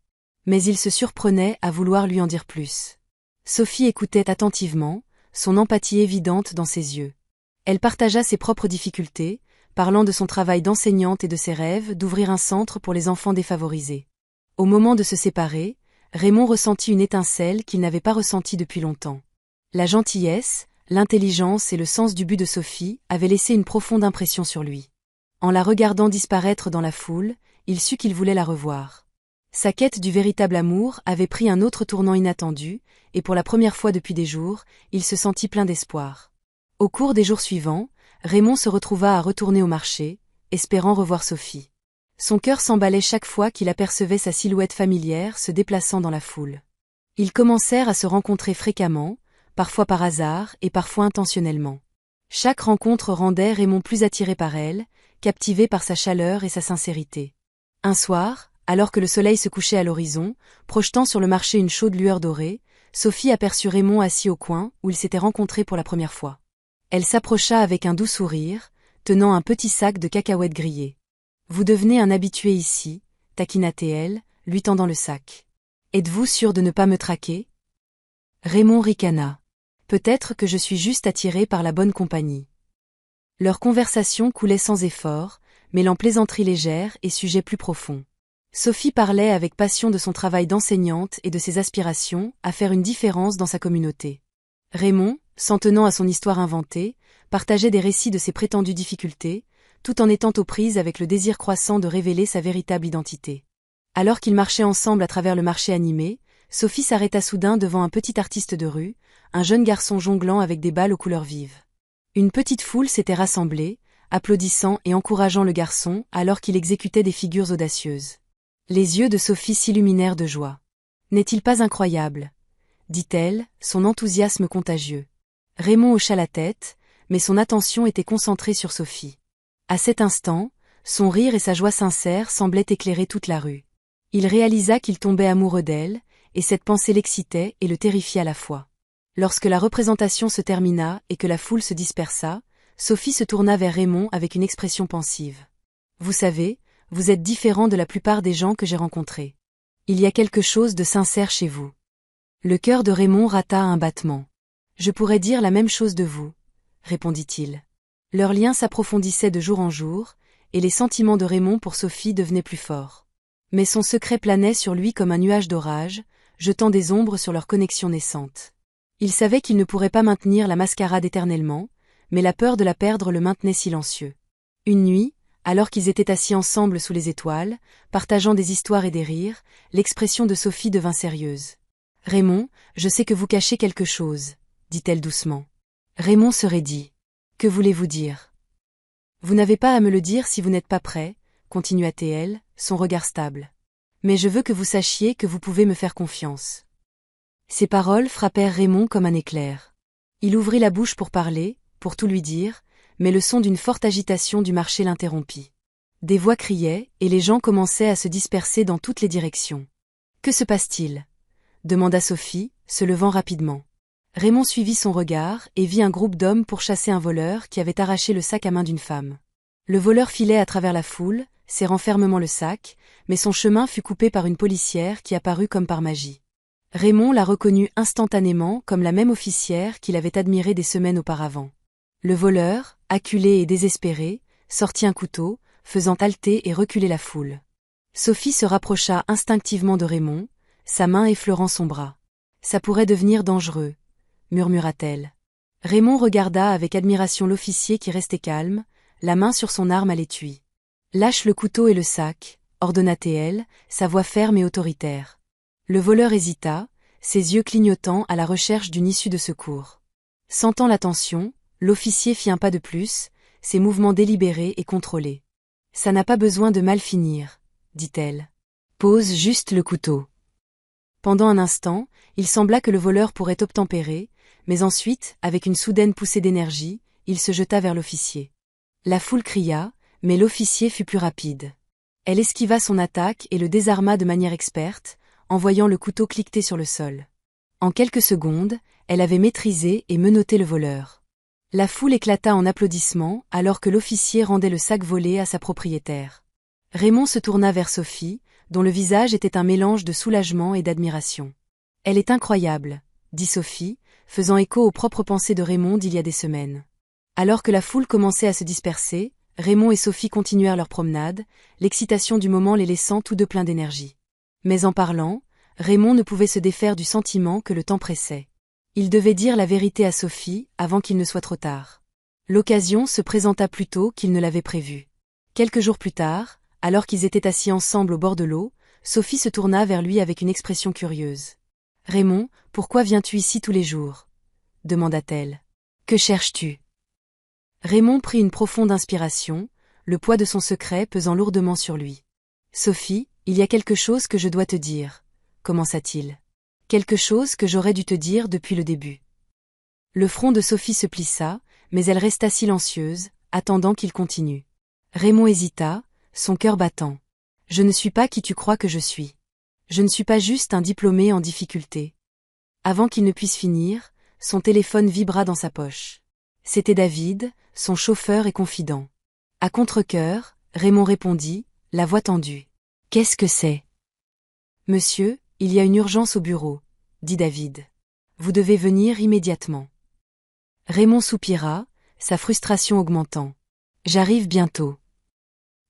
Mais il se surprenait à vouloir lui en dire plus. Sophie écoutait attentivement, son empathie évidente dans ses yeux. Elle partagea ses propres difficultés, parlant de son travail d'enseignante et de ses rêves d'ouvrir un centre pour les enfants défavorisés. Au moment de se séparer, Raymond ressentit une étincelle qu'il n'avait pas ressentie depuis longtemps. La gentillesse, l'intelligence et le sens du but de Sophie avaient laissé une profonde impression sur lui. En la regardant disparaître dans la foule, il sut qu'il voulait la revoir. Sa quête du véritable amour avait pris un autre tournant inattendu, et pour la première fois depuis des jours, il se sentit plein d'espoir. Au cours des jours suivants, Raymond se retrouva à retourner au marché, espérant revoir Sophie. Son cœur s'emballait chaque fois qu'il apercevait sa silhouette familière se déplaçant dans la foule. Ils commencèrent à se rencontrer fréquemment, parfois par hasard et parfois intentionnellement. Chaque rencontre rendait Raymond plus attiré par elle, captivé par sa chaleur et sa sincérité. Un soir, alors que le soleil se couchait à l'horizon, projetant sur le marché une chaude lueur dorée, Sophie aperçut Raymond assis au coin où ils s'étaient rencontrés pour la première fois. Elle s'approcha avec un doux sourire, tenant un petit sac de cacahuètes grillées. « Vous devenez un habitué ici », taquina-t-elle, lui tendant le sac. « Êtes-vous sûr de ne pas me traquer ?» Raymond ricana. « Peut-être que je suis juste attiré par la bonne compagnie. » Leur conversation coulait sans effort, mêlant plaisanteries légères et sujets plus profonds. Sophie parlait avec passion de son travail d'enseignante et de ses aspirations à faire une différence dans sa communauté. Raymond, s'en tenant à son histoire inventée, partageait des récits de ses prétendues difficultés, tout en étant aux prises avec le désir croissant de révéler sa véritable identité. Alors qu'ils marchaient ensemble à travers le marché animé, Sophie s'arrêta soudain devant un petit artiste de rue, un jeune garçon jonglant avec des balles aux couleurs vives. Une petite foule s'était rassemblée, applaudissant et encourageant le garçon alors qu'il exécutait des figures audacieuses. Les yeux de Sophie s'illuminèrent de joie. « N'est-il pas incroyable ?» dit-elle, son enthousiasme contagieux. Raymond hocha la tête, mais son attention était concentrée sur Sophie. À cet instant, son rire et sa joie sincère semblaient éclairer toute la rue. Il réalisa qu'il tombait amoureux d'elle, et cette pensée l'excitait et le terrifiait à la fois. Lorsque la représentation se termina et que la foule se dispersa, Sophie se tourna vers Raymond avec une expression pensive. « Vous savez, vous êtes différent de la plupart des gens que j'ai rencontrés. Il y a quelque chose de sincère chez vous. Le cœur de Raymond rata un battement. Je pourrais dire la même chose de vous, répondit-il. Leur lien s'approfondissait de jour en jour, et les sentiments de Raymond pour Sophie devenaient plus forts. Mais son secret planait sur lui comme un nuage d'orage, jetant des ombres sur leur connexion naissante. Il savait qu'il ne pourrait pas maintenir la mascarade éternellement, mais la peur de la perdre le maintenait silencieux. Une nuit, alors qu'ils étaient assis ensemble sous les étoiles, partageant des histoires et des rires, l'expression de Sophie devint sérieuse. « Raymond, je sais que vous cachez quelque chose, » dit-elle doucement. Raymond se raidit. « Que voulez-vous dire ? » « Vous n'avez pas à me le dire si vous n'êtes pas prêt, » continua-t-elle, son regard stable. « Mais je veux que vous sachiez que vous pouvez me faire confiance. » Ces paroles frappèrent Raymond comme un éclair. Il ouvrit la bouche pour parler, pour tout lui dire, mais le son d'une forte agitation du marché l'interrompit. Des voix criaient, et les gens commençaient à se disperser dans toutes les directions. « Que se passe-t-il ? » demanda Sophie, se levant rapidement. Raymond suivit son regard et vit un groupe d'hommes pourchasser un voleur qui avait arraché le sac à main d'une femme. Le voleur filait à travers la foule, serrant fermement le sac, mais son chemin fut coupé par une policière qui apparut comme par magie. Raymond la reconnut instantanément comme la même officière qu'il avait admirée des semaines auparavant. Le voleur, acculé et désespéré, sortit un couteau, faisant halter et reculer la foule. Sophie se rapprocha instinctivement de Raymond, sa main effleurant son bras. « Ça pourrait devenir dangereux, » murmura-t-elle. Raymond regarda avec admiration l'officier qui restait calme, la main sur son arme à l'étui. « Lâche le couteau et le sac, » ordonna-t-elle, sa voix ferme et autoritaire. Le voleur hésita, ses yeux clignotants à la recherche d'une issue de secours. Sentant la tension, l'officier fit un pas de plus, ses mouvements délibérés et contrôlés. « Ça n'a pas besoin de mal finir, » dit-elle. « Pose juste le couteau. » Pendant un instant, il sembla que le voleur pourrait obtempérer, mais ensuite, avec une soudaine poussée d'énergie, il se jeta vers l'officier. La foule cria, mais l'officier fut plus rapide. Elle esquiva son attaque et le désarma de manière experte, en voyant le couteau cliqueter sur le sol. En quelques secondes, elle avait maîtrisé et menotté le voleur. La foule éclata en applaudissements alors que l'officier rendait le sac volé à sa propriétaire. Raymond se tourna vers Sophie, dont le visage était un mélange de soulagement et d'admiration. « Elle est incroyable, » dit Sophie, faisant écho aux propres pensées de Raymond d'il y a des semaines. Alors que la foule commençait à se disperser, Raymond et Sophie continuèrent leur promenade, l'excitation du moment les laissant tous deux pleins d'énergie. Mais en parlant, Raymond ne pouvait se défaire du sentiment que le temps pressait. Il devait dire la vérité à Sophie avant qu'il ne soit trop tard. L'occasion se présenta plus tôt qu'il ne l'avait prévu. Quelques jours plus tard, alors qu'ils étaient assis ensemble au bord de l'eau, Sophie se tourna vers lui avec une expression curieuse. « Raymond, pourquoi viens-tu ici tous les jours ?» demanda-t-elle. « Que cherches-tu » Raymond prit une profonde inspiration, le poids de son secret pesant lourdement sur lui. « Sophie, il y a quelque chose que je dois te dire, » commença-t-il. « Quelque chose que j'aurais dû te dire depuis le début. » Le front de Sophie se plissa, mais elle resta silencieuse, attendant qu'il continue. Raymond hésita, son cœur battant. « Je ne suis pas qui tu crois que je suis. Je ne suis pas juste un diplômé en difficulté. » Avant qu'il ne puisse finir, son téléphone vibra dans sa poche. C'était David, son chauffeur et confident. À contre-cœur, Raymond répondit, la voix tendue. « Qu'est-ce que c'est ? » « Monsieur, il y a une urgence au bureau, » dit David. « Vous devez venir immédiatement. » Raymond soupira, sa frustration augmentant. « J'arrive bientôt. »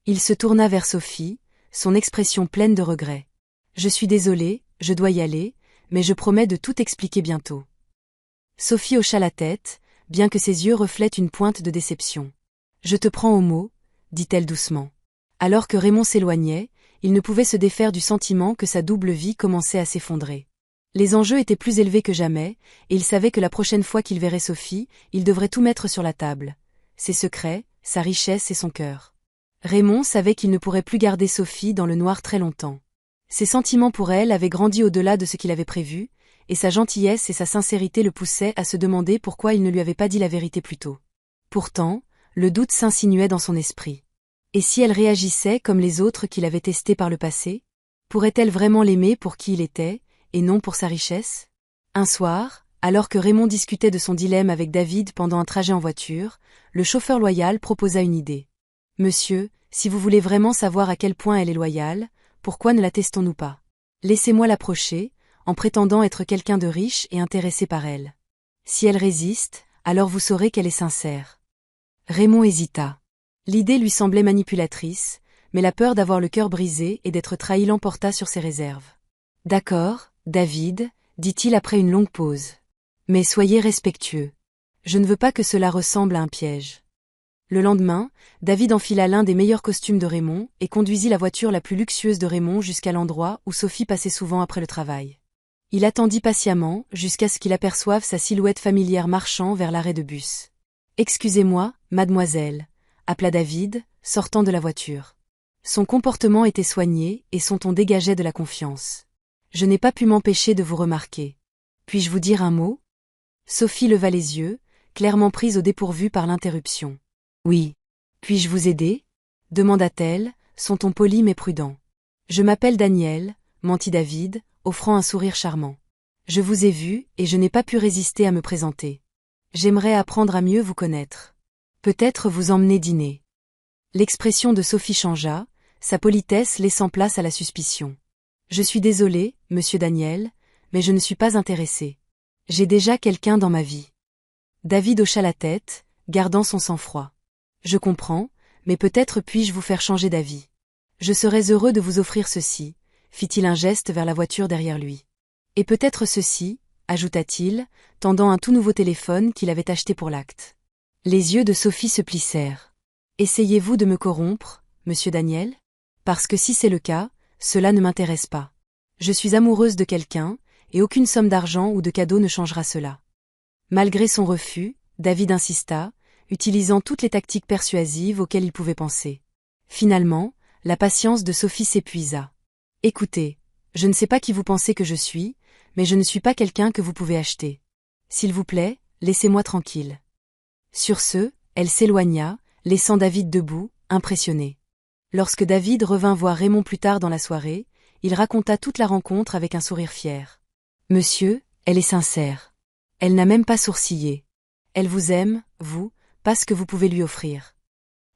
Il se tourna vers Sophie, son expression pleine de regret. « Je suis désolé, je dois y aller, mais je promets de tout expliquer bientôt. » Sophie hocha la tête, bien que ses yeux reflètent une pointe de déception. « Je te prends au mot, » dit-elle doucement. Alors que Raymond s'éloignait, il ne pouvait se défaire du sentiment que sa double vie commençait à s'effondrer. Les enjeux étaient plus élevés que jamais, et il savait que la prochaine fois qu'il verrait Sophie, il devrait tout mettre sur la table. Ses secrets, sa richesse et son cœur. Raymond savait qu'il ne pourrait plus garder Sophie dans le noir très longtemps. Ses sentiments pour elle avaient grandi au-delà de ce qu'il avait prévu, et sa gentillesse et sa sincérité le poussaient à se demander pourquoi il ne lui avait pas dit la vérité plus tôt. Pourtant, le doute s'insinuait dans son esprit. Et si elle réagissait comme les autres qu'il avait testés par le passé? Pourrait-elle vraiment l'aimer pour qui il était, et non pour sa richesse? Un soir, alors que Raymond discutait de son dilemme avec David pendant un trajet en voiture, le chauffeur loyal proposa une idée. « Monsieur, si vous voulez vraiment savoir à quel point elle est loyale, pourquoi ne la testons-nous pas? Laissez-moi l'approcher, en prétendant être quelqu'un de riche et intéressé par elle. Si elle résiste, alors vous saurez qu'elle est sincère. Raymond hésita. L'idée lui semblait manipulatrice, mais la peur d'avoir le cœur brisé et d'être trahi l'emporta sur ses réserves. D'accord, David, dit-il après une longue pause. Mais soyez respectueux. Je ne veux pas que cela ressemble à un piège. Le lendemain, David enfila l'un des meilleurs costumes de Raymond et conduisit la voiture la plus luxueuse de Raymond jusqu'à l'endroit où Sophie passait souvent après le travail. Il attendit patiemment jusqu'à ce qu'il aperçoive sa silhouette familière marchant vers l'arrêt de bus. « Excusez-moi, mademoiselle », appela David, sortant de la voiture. Son comportement était soigné et son ton dégageait de la confiance. « Je n'ai pas pu m'empêcher de vous remarquer. Puis-je vous dire un mot ?» Sophie leva les yeux, clairement prise au dépourvu par l'interruption. « Oui. Puis-je vous aider ?» demanda-t-elle, son ton poli mais prudent. « Je m'appelle Daniel, » mentit David, offrant un sourire charmant. « Je vous ai vu et je n'ai pas pu résister à me présenter. J'aimerais apprendre à mieux vous connaître. Peut-être vous emmener dîner. » L'expression de Sophie changea, sa politesse laissant place à la suspicion. « Je suis désolée, monsieur Daniel, mais je ne suis pas intéressée. J'ai déjà quelqu'un dans ma vie. » David hocha la tête, gardant son sang-froid. « Je comprends, mais peut-être puis-je vous faire changer d'avis. Je serais heureux de vous offrir ceci, » fit-il un geste vers la voiture derrière lui. « Et peut-être ceci, » ajouta-t-il, tendant un tout nouveau téléphone qu'il avait acheté pour l'acte. Les yeux de Sophie se plissèrent. « Essayez-vous de me corrompre, monsieur Daniel ? Parce que si c'est le cas, cela ne m'intéresse pas. Je suis amoureuse de quelqu'un, et aucune somme d'argent ou de cadeau ne changera cela. » Malgré son refus, David insista, utilisant toutes les tactiques persuasives auxquelles il pouvait penser. Finalement, la patience de Sophie s'épuisa. « Écoutez, je ne sais pas qui vous pensez que je suis, mais je ne suis pas quelqu'un que vous pouvez acheter. S'il vous plaît, laissez-moi tranquille. » Sur ce, elle s'éloigna, laissant David debout, impressionné. Lorsque David revint voir Raymond plus tard dans la soirée, il raconta toute la rencontre avec un sourire fier. « Monsieur, elle est sincère. Elle n'a même pas sourcillé. Elle vous aime, vous, pas ce que vous pouvez lui offrir. »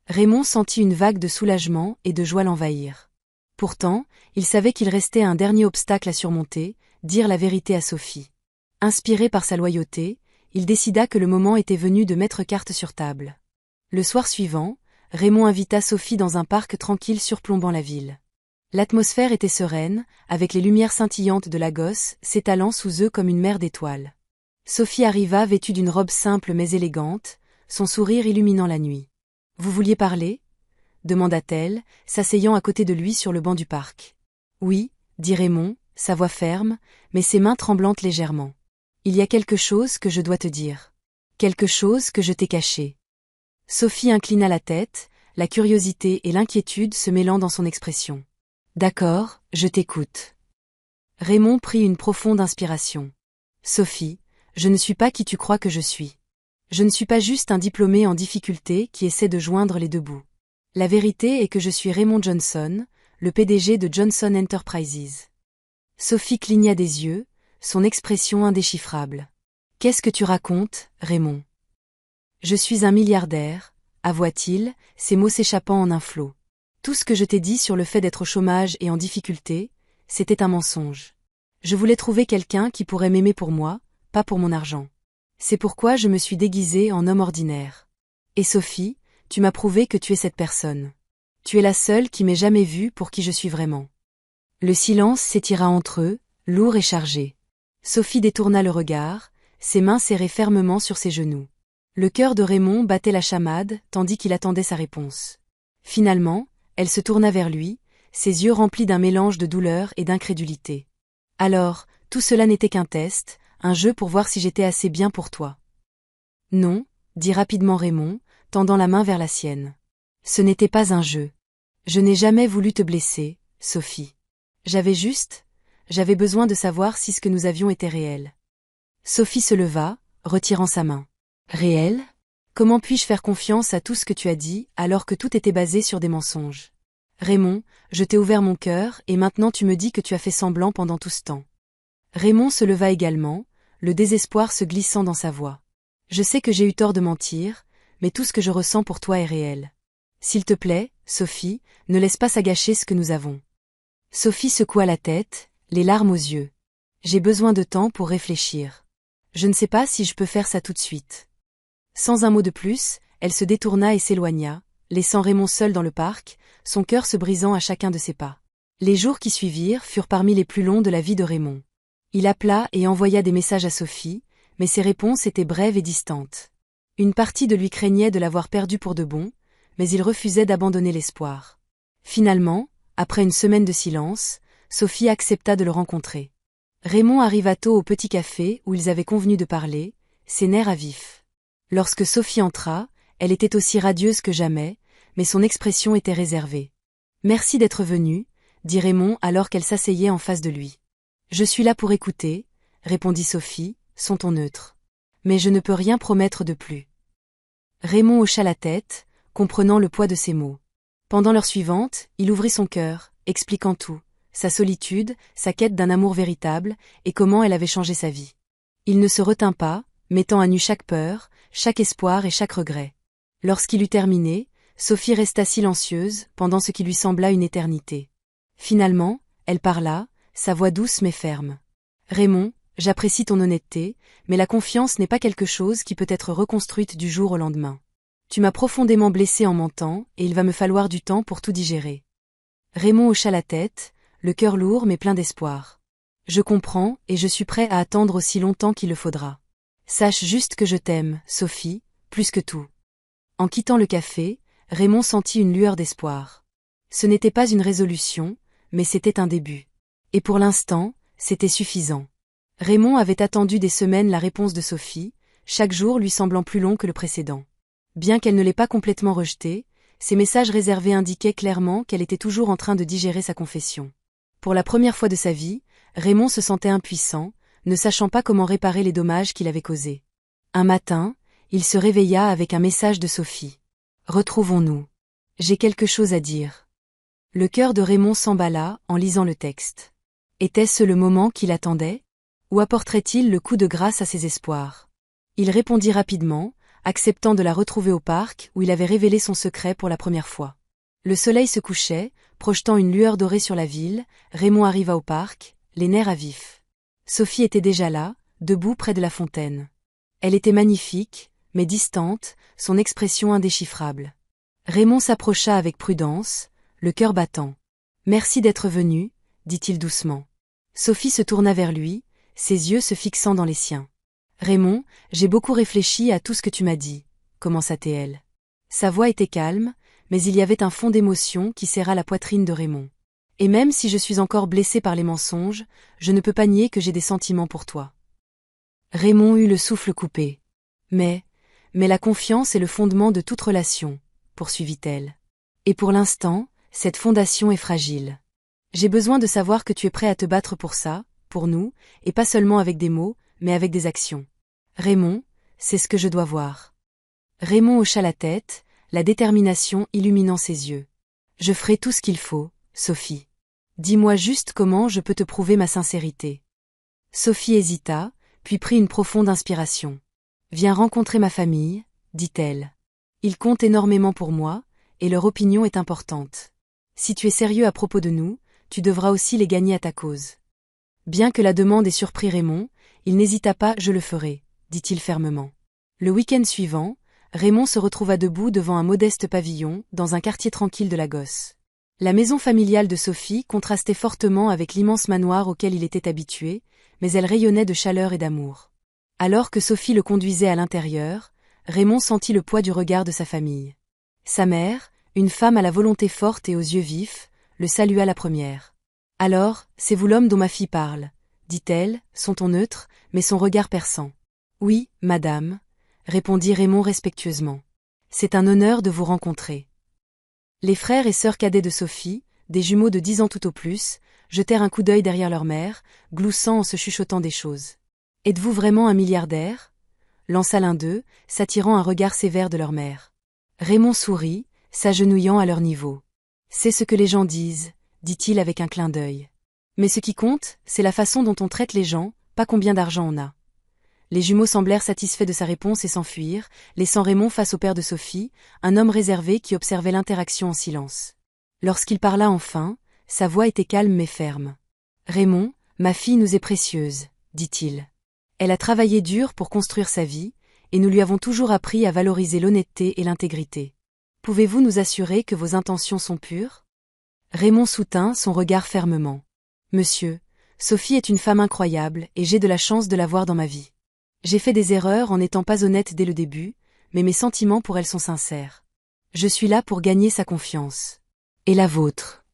Raymond sentit une vague de soulagement et de joie l'envahir. Pourtant, il savait qu'il restait un dernier obstacle à surmonter, dire la vérité à Sophie. Inspiré par sa loyauté, il décida que le moment était venu de mettre carte sur table. Le soir suivant, Raymond invita Sophie dans un parc tranquille surplombant la ville. L'atmosphère était sereine, avec les lumières scintillantes de Lagos s'étalant sous eux comme une mer d'étoiles. Sophie arriva vêtue d'une robe simple mais élégante, son sourire illuminant la nuit. « Vous vouliez parler ?» demanda-t-elle, s'asseyant à côté de lui sur le banc du parc. « Oui, » dit Raymond, sa voix ferme, mais ses mains tremblantes légèrement. « Il y a quelque chose que je dois te dire. Quelque chose que je t'ai caché. » Sophie inclina la tête, la curiosité et l'inquiétude se mêlant dans son expression. « D'accord, je t'écoute. » Raymond prit une profonde inspiration. « Sophie, je ne suis pas qui tu crois que je suis. Je ne suis pas juste un diplômé en difficulté qui essaie de joindre les deux bouts. La vérité est que je suis Raymond Johnson, le PDG de Johnson Enterprises. » Sophie cligna des yeux, son expression indéchiffrable. « Qu'est-ce que tu racontes, Raymond ? » « Je suis un milliardaire, » avoua-t-il, ses mots s'échappant en un flot. « Tout ce que je t'ai dit sur le fait d'être au chômage et en difficulté, c'était un mensonge. Je voulais trouver quelqu'un qui pourrait m'aimer pour moi, pas pour mon argent. C'est pourquoi je me suis déguisée en homme ordinaire. Et Sophie, tu m'as prouvé que tu es cette personne. Tu es la seule qui m'ait jamais vue pour qui je suis vraiment. » Le silence s'étira entre eux, lourd et chargé. Sophie détourna le regard, ses mains serrées fermement sur ses genoux. Le cœur de Raymond battait la chamade, tandis qu'il attendait sa réponse. Finalement, elle se tourna vers lui, ses yeux remplis d'un mélange de douleur et d'incrédulité. « Alors, tout cela n'était qu'un test, un jeu pour voir si j'étais assez bien pour toi. »« Non, » dit rapidement Raymond, tendant la main vers la sienne. « Ce n'était pas un jeu. Je n'ai jamais voulu te blesser, Sophie. J'avais besoin de savoir si ce que nous avions était réel. » Sophie se leva, retirant sa main. « Réel ? Comment puis-je faire confiance à tout ce que tu as dit alors que tout était basé sur des mensonges ? Raymond, je t'ai ouvert mon cœur et maintenant tu me dis que tu as fait semblant pendant tout ce temps. » Raymond se leva également, le désespoir se glissant dans sa voix. « Je sais que j'ai eu tort de mentir, mais tout ce que je ressens pour toi est réel. S'il te plaît, Sophie, ne laisse pas s'agâcher ce que nous avons. » Sophie secoua la tête, les larmes aux yeux. J'ai besoin de temps pour réfléchir. Je ne sais pas si je peux faire ça tout de suite. Sans un mot de plus, elle se détourna et s'éloigna, laissant Raymond seul dans le parc, son cœur se brisant à chacun de ses pas. Les jours qui suivirent furent parmi les plus longs de la vie de Raymond. Il appela et envoya des messages à Sophie, mais ses réponses étaient brèves et distantes. Une partie de lui craignait de l'avoir perdue pour de bon, mais il refusait d'abandonner l'espoir. Finalement, après une semaine de silence, Sophie accepta de le rencontrer. Raymond arriva tôt au petit café où ils avaient convenu de parler, ses nerfs à vif. Lorsque Sophie entra, elle était aussi radieuse que jamais, mais son expression était réservée. « Merci d'être venue », dit Raymond alors qu'elle s'asseyait en face de lui. « Je suis là pour écouter », répondit Sophie, son ton neutre. « Mais je ne peux rien promettre de plus. » Raymond hocha la tête, comprenant le poids de ses mots. Pendant l'heure suivante, il ouvrit son cœur, expliquant tout, sa solitude, sa quête d'un amour véritable, et comment elle avait changé sa vie. Il ne se retint pas, mettant à nu chaque peur, chaque espoir et chaque regret. Lorsqu'il eut terminé, Sophie resta silencieuse pendant ce qui lui sembla une éternité. Finalement, elle parla, sa voix douce mais ferme. « Raymond, j'apprécie ton honnêteté, mais la confiance n'est pas quelque chose qui peut être reconstruite du jour au lendemain. Tu m'as profondément blessé en mentant, et il va me falloir du temps pour tout digérer. » Raymond hocha la tête, le cœur lourd mais plein d'espoir. « Je comprends, et je suis prêt à attendre aussi longtemps qu'il le faudra. Sache juste que je t'aime, Sophie, plus que tout. » En quittant le café, Raymond sentit une lueur d'espoir. Ce n'était pas une résolution, mais c'était un début. Et pour l'instant, c'était suffisant. Raymond avait attendu des semaines la réponse de Sophie, chaque jour lui semblant plus long que le précédent. Bien qu'elle ne l'ait pas complètement rejeté, ses messages réservés indiquaient clairement qu'elle était toujours en train de digérer sa confession. Pour la première fois de sa vie, Raymond se sentait impuissant, ne sachant pas comment réparer les dommages qu'il avait causés. Un matin, il se réveilla avec un message de Sophie. « Retrouvons-nous. J'ai quelque chose à dire. » Le cœur de Raymond s'emballa en lisant le texte. Était-ce le moment qu'il attendait? Ou apporterait-il le coup de grâce à ses espoirs? Il répondit rapidement, acceptant de la retrouver au parc où il avait révélé son secret pour la première fois. Le soleil se couchait, projetant une lueur dorée sur la ville. Raymond arriva au parc, les nerfs à vif. Sophie était déjà là, debout près de la fontaine. Elle était magnifique, mais distante, son expression indéchiffrable. Raymond s'approcha avec prudence, le cœur battant. « Merci d'être venu, » dit-il doucement. Sophie se tourna vers lui, ses yeux se fixant dans les siens. « Raymond, j'ai beaucoup réfléchi à tout ce que tu m'as dit, » commença-t-elle. Sa voix était calme, mais il y avait un fond d'émotion qui serra la poitrine de Raymond. « Et même si je suis encore blessé par les mensonges, je ne peux pas nier que j'ai des sentiments pour toi. » Raymond eut le souffle coupé. « Mais la confiance est le fondement de toute relation, » poursuivit-elle. « Et pour l'instant, cette fondation est fragile. J'ai besoin de savoir que tu es prêt à te battre pour ça, pour nous, et pas seulement avec des mots, mais avec des actions. Raymond, c'est ce que je dois voir. » Raymond hocha la tête, la détermination illuminant ses yeux. « Je ferai tout ce qu'il faut, Sophie. Dis-moi juste comment je peux te prouver ma sincérité. » Sophie hésita, puis prit une profonde inspiration. « Viens rencontrer ma famille, » dit-elle. « Ils comptent énormément pour moi, et leur opinion est importante. Si tu es sérieux à propos de nous, tu devras aussi les gagner à ta cause. » Bien que la demande ait surpris Raymond, il n'hésita pas. « Je le ferai, » dit-il fermement. Le week-end suivant, Raymond se retrouva debout devant un modeste pavillon, dans un quartier tranquille de Lagos. La maison familiale de Sophie contrastait fortement avec l'immense manoir auquel il était habitué, mais elle rayonnait de chaleur et d'amour. Alors que Sophie le conduisait à l'intérieur, Raymond sentit le poids du regard de sa famille. Sa mère, une femme à la volonté forte et aux yeux vifs, le salua la première. « Alors, c'est vous l'homme dont ma fille parle, » dit-elle, son ton neutre, mais son regard perçant. « Oui, madame, » répondit Raymond respectueusement. « C'est un honneur de vous rencontrer. » Les frères et sœurs cadets de Sophie, des jumeaux de 10 ans tout au plus, jetèrent un coup d'œil derrière leur mère, gloussant en se chuchotant des choses. « Êtes-vous vraiment un milliardaire ?» lança l'un d'eux, s'attirant un regard sévère de leur mère. Raymond sourit, s'agenouillant à leur niveau. « C'est ce que les gens disent, » dit-il avec un clin d'œil. « Mais ce qui compte, c'est la façon dont on traite les gens, pas combien d'argent on a. » Les jumeaux semblèrent satisfaits de sa réponse et s'enfuirent, laissant Raymond face au père de Sophie, un homme réservé qui observait l'interaction en silence. Lorsqu'il parla enfin, sa voix était calme mais ferme. « Raymond, Ma fille nous est précieuse, dit-il. Elle a travaillé dur pour construire sa vie, et nous lui avons toujours appris à valoriser l'honnêteté et l'intégrité. Pouvez-vous nous assurer que vos intentions sont pures? Raymond soutint son regard fermement. Monsieur, Sophie est une femme incroyable et j'ai de la chance de la voir dans ma vie. J'ai fait des erreurs en n'étant pas honnête dès le début, mais mes sentiments pour elle sont sincères. Je suis là pour gagner sa confiance. Et la vôtre?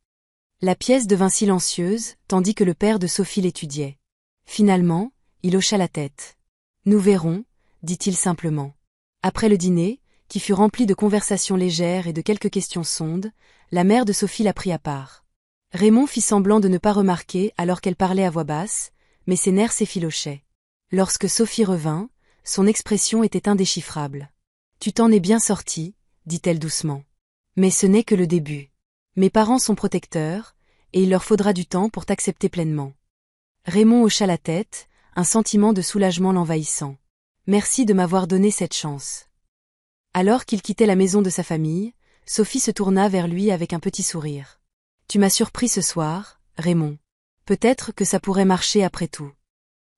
La pièce devint silencieuse, tandis que le père de Sophie l'étudiait. Finalement, il hocha la tête. Nous verrons, dit-il simplement. Après le dîner, qui fut rempli de conversations légères et de quelques questions sondes, la mère de Sophie la prit à part. Raymond fit semblant de ne pas remarquer alors qu'elle parlait à voix basse, mais ses nerfs s'effilochaient. Lorsque Sophie revint, son expression était indéchiffrable. « Tu t'en es bien sortie, dit-elle doucement. Mais ce n'est que le début. Mes parents sont protecteurs, et il leur faudra du temps pour t'accepter pleinement. » Raymond hocha la tête, un sentiment de soulagement l'envahissant. « Merci de m'avoir donné cette chance. » Alors qu'il quittait la maison de sa famille, Sophie se tourna vers lui avec un petit sourire. « Tu m'as surpris ce soir, Raymond. Peut-être que ça pourrait marcher après tout. »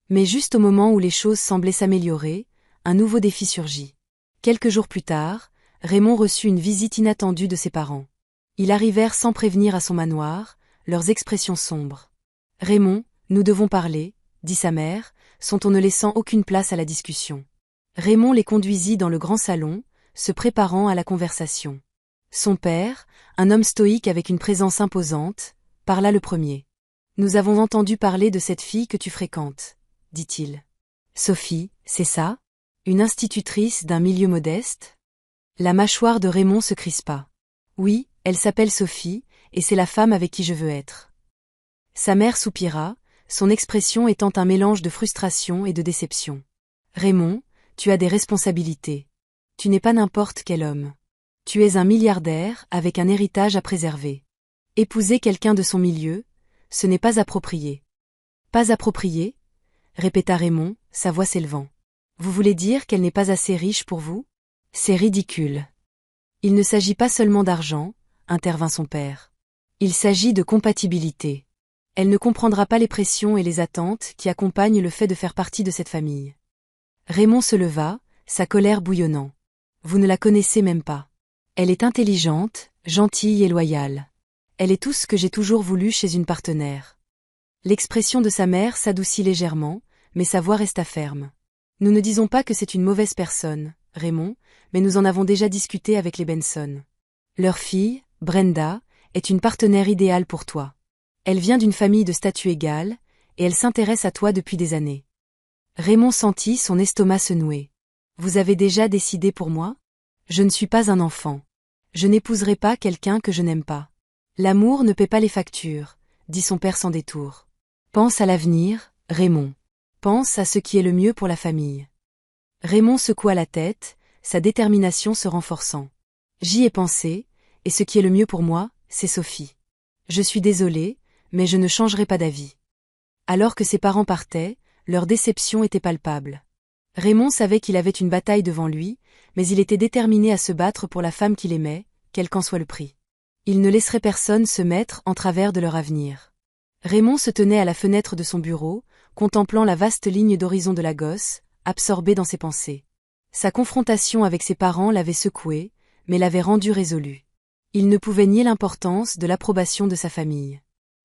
Mais juste au moment où les choses semblaient s'améliorer, un nouveau défi surgit. Quelques jours plus tard, Raymond reçut une visite inattendue de ses parents. Ils arrivèrent sans prévenir à son manoir, leurs expressions sombres. « Raymond, nous devons parler, » dit sa mère, son ton ne laissant aucune place à la discussion. Raymond les conduisit dans le grand salon, se préparant à la conversation. Son père, un homme stoïque avec une présence imposante, parla le premier. « Nous avons entendu parler de cette fille que tu fréquentes, » dit-il. « Sophie, c'est ça? Une institutrice d'un milieu modeste ?» La mâchoire de Raymond se crispa. « Oui, elle s'appelle Sophie, et c'est la femme avec qui je veux être. » Sa mère soupira, son expression étant un mélange de frustration et de déception. « Raymond, tu as des responsabilités. Tu n'es pas n'importe quel homme. Tu es un milliardaire avec un héritage à préserver. Épouser quelqu'un de son milieu, ce n'est pas approprié. »« Pas approprié ?» répéta Raymond, sa voix s'élevant. « Vous voulez dire qu'elle n'est pas assez riche pour vous? C'est ridicule. » « Il ne s'agit pas seulement d'argent, » intervint son père. « Il s'agit de compatibilité. Elle ne comprendra pas les pressions et les attentes qui accompagnent le fait de faire partie de cette famille. » Raymond se leva, sa colère bouillonnant. « Vous ne la connaissez même pas. Elle est intelligente, gentille et loyale. Elle est tout ce que j'ai toujours voulu chez une partenaire. » L'expression de sa mère s'adoucit légèrement, mais sa voix resta ferme. « Nous ne disons pas que c'est une mauvaise personne, Raymond, mais nous en avons déjà discuté avec les Benson. Leur fille, Brenda, est une partenaire idéale pour toi. Elle vient d'une famille de statut égal, et elle s'intéresse à toi depuis des années. » Raymond sentit son estomac se nouer. « Vous avez déjà décidé pour moi? Je ne suis pas un enfant. Je n'épouserai pas quelqu'un que je n'aime pas. L'amour ne paie pas les factures, » dit son père sans détour. « Pense à l'avenir, Raymond. Pense à ce qui est le mieux pour la famille. » Raymond secoua la tête, sa détermination se renforçant. « J'y ai pensé, et ce qui est le mieux pour moi, c'est Sophie. Je suis désolé, mais je ne changerai pas d'avis. » Alors que ses parents partaient, leur déception était palpable. Raymond savait qu'il avait une bataille devant lui, mais il était déterminé à se battre pour la femme qu'il aimait, quel qu'en soit le prix. Il ne laisserait personne se mettre en travers de leur avenir. Raymond se tenait à la fenêtre de son bureau, contemplant la vaste ligne d'horizon de Lagos, absorbé dans ses pensées. Sa confrontation avec ses parents l'avait secoué, mais l'avait rendu résolu. Il ne pouvait nier l'importance de l'approbation de sa famille.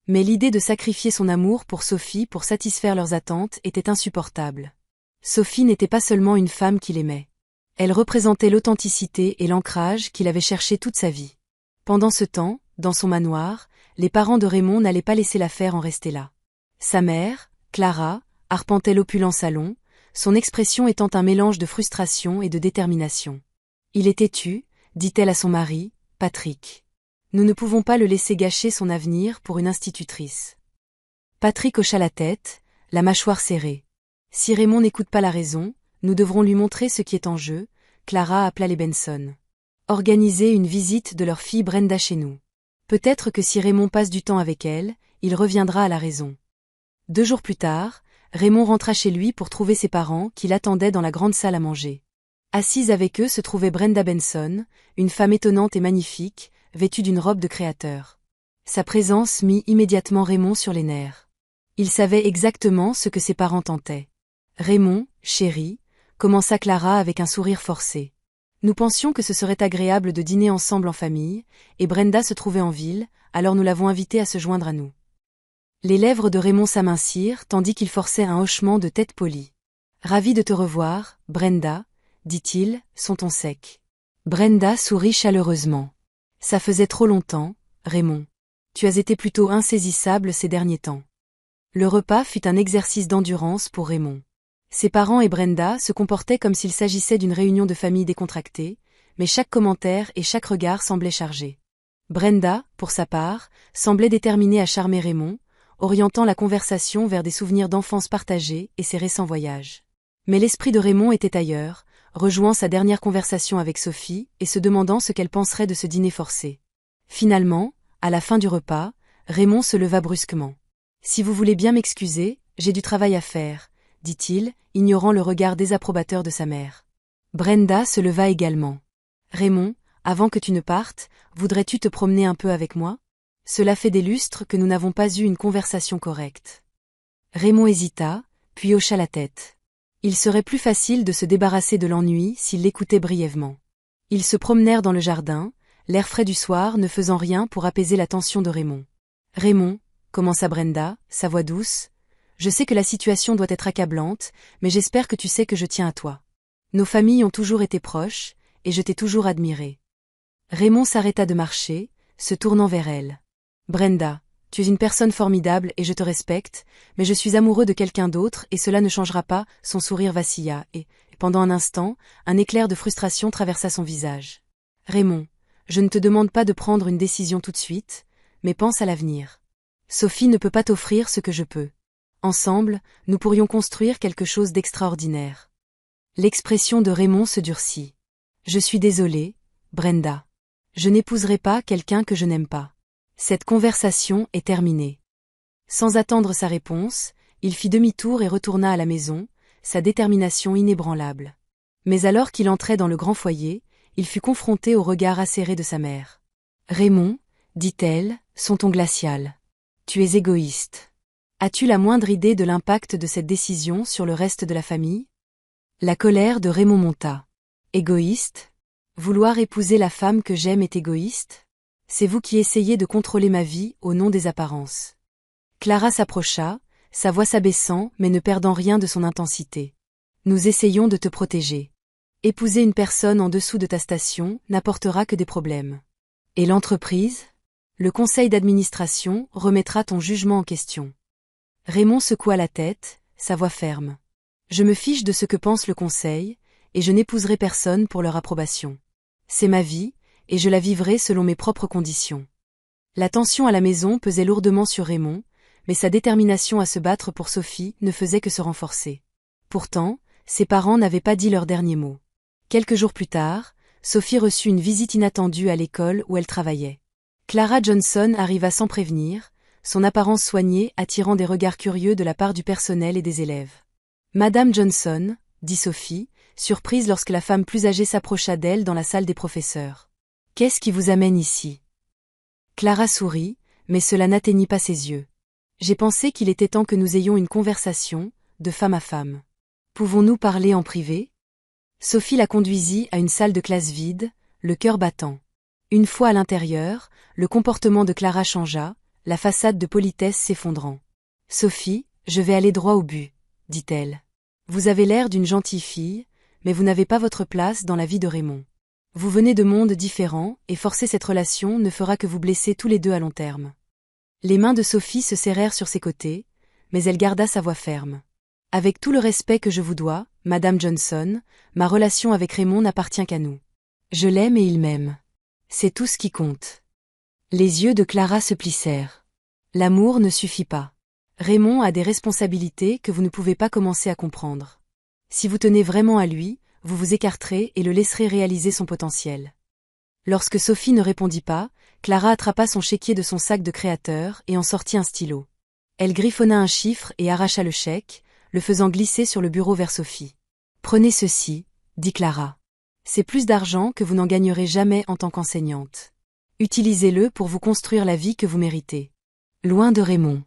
Mais l'idée de sacrifier son amour pour Sophie pour satisfaire leurs attentes était insupportable. Sophie n'était pas seulement une femme qu'il aimait. Elle représentait l'authenticité et l'ancrage qu'il avait cherché toute sa vie. Pendant ce temps, dans son manoir, les parents de Raymond n'allaient pas laisser l'affaire en rester là. Sa mère, Clara, arpentait l'opulent salon, son expression étant un mélange de frustration et de détermination. « Il est têtu, » dit-elle à son mari, Patrick. « Nous ne pouvons pas le laisser gâcher son avenir pour une institutrice. » Patrick hocha la tête, la mâchoire serrée. « Si Raymond n'écoute pas la raison, nous devrons lui montrer ce qui est en jeu. » Clara appela les Benson. « Organiser une visite de leur fille Brenda chez nous. Peut-être que si Raymond passe du temps avec elle, il reviendra à la raison. » 2 jours plus tard, Raymond rentra chez lui pour trouver ses parents qui l'attendaient dans la grande salle à manger. Assise avec eux se trouvait Brenda Benson, une femme étonnante et magnifique, vêtue d'une robe de créateur. Sa présence mit immédiatement Raymond sur les nerfs. Il savait exactement ce que ses parents tentaient. Raymond, chéri, commença Clara avec un sourire forcé. Nous pensions que ce serait agréable de dîner ensemble en famille, et Brenda se trouvait en ville, alors nous l'avons invité à se joindre à nous. Les lèvres de Raymond s'amincirent tandis qu'il forçait un hochement de tête poli. Ravi de te revoir, Brenda, dit-il, son ton sec. Brenda sourit chaleureusement. Ça faisait trop longtemps, Raymond. Tu as été plutôt insaisissable ces derniers temps. Le repas fut un exercice d'endurance pour Raymond. Ses parents et Brenda se comportaient comme s'il s'agissait d'une réunion de famille décontractée, mais chaque commentaire et chaque regard semblaient chargés. Brenda, pour sa part, semblait déterminée à charmer Raymond, orientant la conversation vers des souvenirs d'enfance partagés et ses récents voyages. Mais l'esprit de Raymond était ailleurs, rejouant sa dernière conversation avec Sophie et se demandant ce qu'elle penserait de ce dîner forcé. Finalement, à la fin du repas, Raymond se leva brusquement. « Si vous voulez bien m'excuser, j'ai du travail à faire », dit-il, ignorant le regard désapprobateur de sa mère. Brenda se leva également. « Raymond, avant que tu ne partes, voudrais-tu te promener un peu avec moi ? Cela fait des lustres que nous n'avons pas eu une conversation correcte. » Raymond hésita, puis hocha la tête. Il serait plus facile de se débarrasser de l'ennui s'il l'écoutait brièvement. Ils se promenèrent dans le jardin, l'air frais du soir ne faisant rien pour apaiser la tension de Raymond. « Raymond, » commença Brenda, sa voix douce, « je sais que la situation doit être accablante, mais j'espère que tu sais que je tiens à toi. Nos familles ont toujours été proches, et je t'ai toujours admiré. » Raymond s'arrêta de marcher, se tournant vers elle. « Brenda, tu es une personne formidable et je te respecte, mais je suis amoureux de quelqu'un d'autre et cela ne changera pas. » Son sourire vacilla et, pendant un instant, un éclair de frustration traversa son visage. « Raymond, je ne te demande pas de prendre une décision tout de suite, mais pense à l'avenir. Sophie ne peut pas t'offrir ce que je peux. Ensemble, nous pourrions construire quelque chose d'extraordinaire. » L'expression de Raymond se durcit. « Je suis désolé, Brenda. Je n'épouserai pas quelqu'un que je n'aime pas. Cette conversation est terminée. » Sans attendre sa réponse, il fit demi-tour et retourna à la maison, sa détermination inébranlable. Mais alors qu'il entrait dans le grand foyer, il fut confronté au regard acéré de sa mère. « Raymond, dit-elle, son ton glacial. Tu es égoïste. As-tu la moindre idée de l'impact de cette décision sur le reste de la famille ? » La colère de Raymond monta. « Égoïste ? Vouloir épouser la femme que j'aime est égoïste ? C'est vous qui essayez de contrôler ma vie au nom des apparences. » Clara s'approcha, sa voix s'abaissant mais ne perdant rien de son intensité. « Nous essayons de te protéger. Épouser une personne en dessous de ta station n'apportera que des problèmes. Et l'entreprise ? Le conseil d'administration remettra ton jugement en question. » Raymond secoua la tête, sa voix ferme. « Je me fiche de ce que pense le conseil, et je n'épouserai personne pour leur approbation. C'est ma vie, et je la vivrai selon mes propres conditions. » La tension à la maison pesait lourdement sur Raymond, mais sa détermination à se battre pour Sophie ne faisait que se renforcer. Pourtant, ses parents n'avaient pas dit leur dernier mot. Quelques jours plus tard, Sophie reçut une visite inattendue à l'école où elle travaillait. Clara Johnson arriva sans prévenir, son apparence soignée attirant des regards curieux de la part du personnel et des élèves. « Madame Johnson, » dit Sophie, surprise lorsque la femme plus âgée s'approcha d'elle dans la salle des professeurs. « Qu'est-ce qui vous amène ici ?» Clara sourit, mais cela n'atteignit pas ses yeux. « J'ai pensé qu'il était temps que nous ayons une conversation, de femme à femme. Pouvons-nous parler en privé ?» Sophie la conduisit à une salle de classe vide, le cœur battant. Une fois à l'intérieur, le comportement de Clara changea, la façade de politesse s'effondrant. « Sophie, je vais aller droit au but, » dit-elle. « Vous avez l'air d'une gentille fille, mais vous n'avez pas votre place dans la vie de Raymond. Vous venez de mondes différents, et forcer cette relation ne fera que vous blesser tous les deux à long terme. » Les mains de Sophie se serrèrent sur ses côtés, mais elle garda sa voix ferme. « Avec tout le respect que je vous dois, Madame Johnson, ma relation avec Raymond n'appartient qu'à nous. Je l'aime et il m'aime. C'est tout ce qui compte. » Les yeux de Clara se plissèrent. L'amour ne suffit pas. Raymond a des responsabilités que vous ne pouvez pas commencer à comprendre. Si vous tenez vraiment à lui, vous vous écarterez et le laisserez réaliser son potentiel. Lorsque Sophie ne répondit pas, Clara attrapa son chéquier de son sac de créateur et en sortit un stylo. Elle griffonna un chiffre et arracha le chèque, le faisant glisser sur le bureau vers Sophie. « Prenez ceci, » dit Clara. « C'est plus d'argent que vous n'en gagnerez jamais en tant qu'enseignante. Utilisez-le pour vous construire la vie que vous méritez. Loin de Raymond. »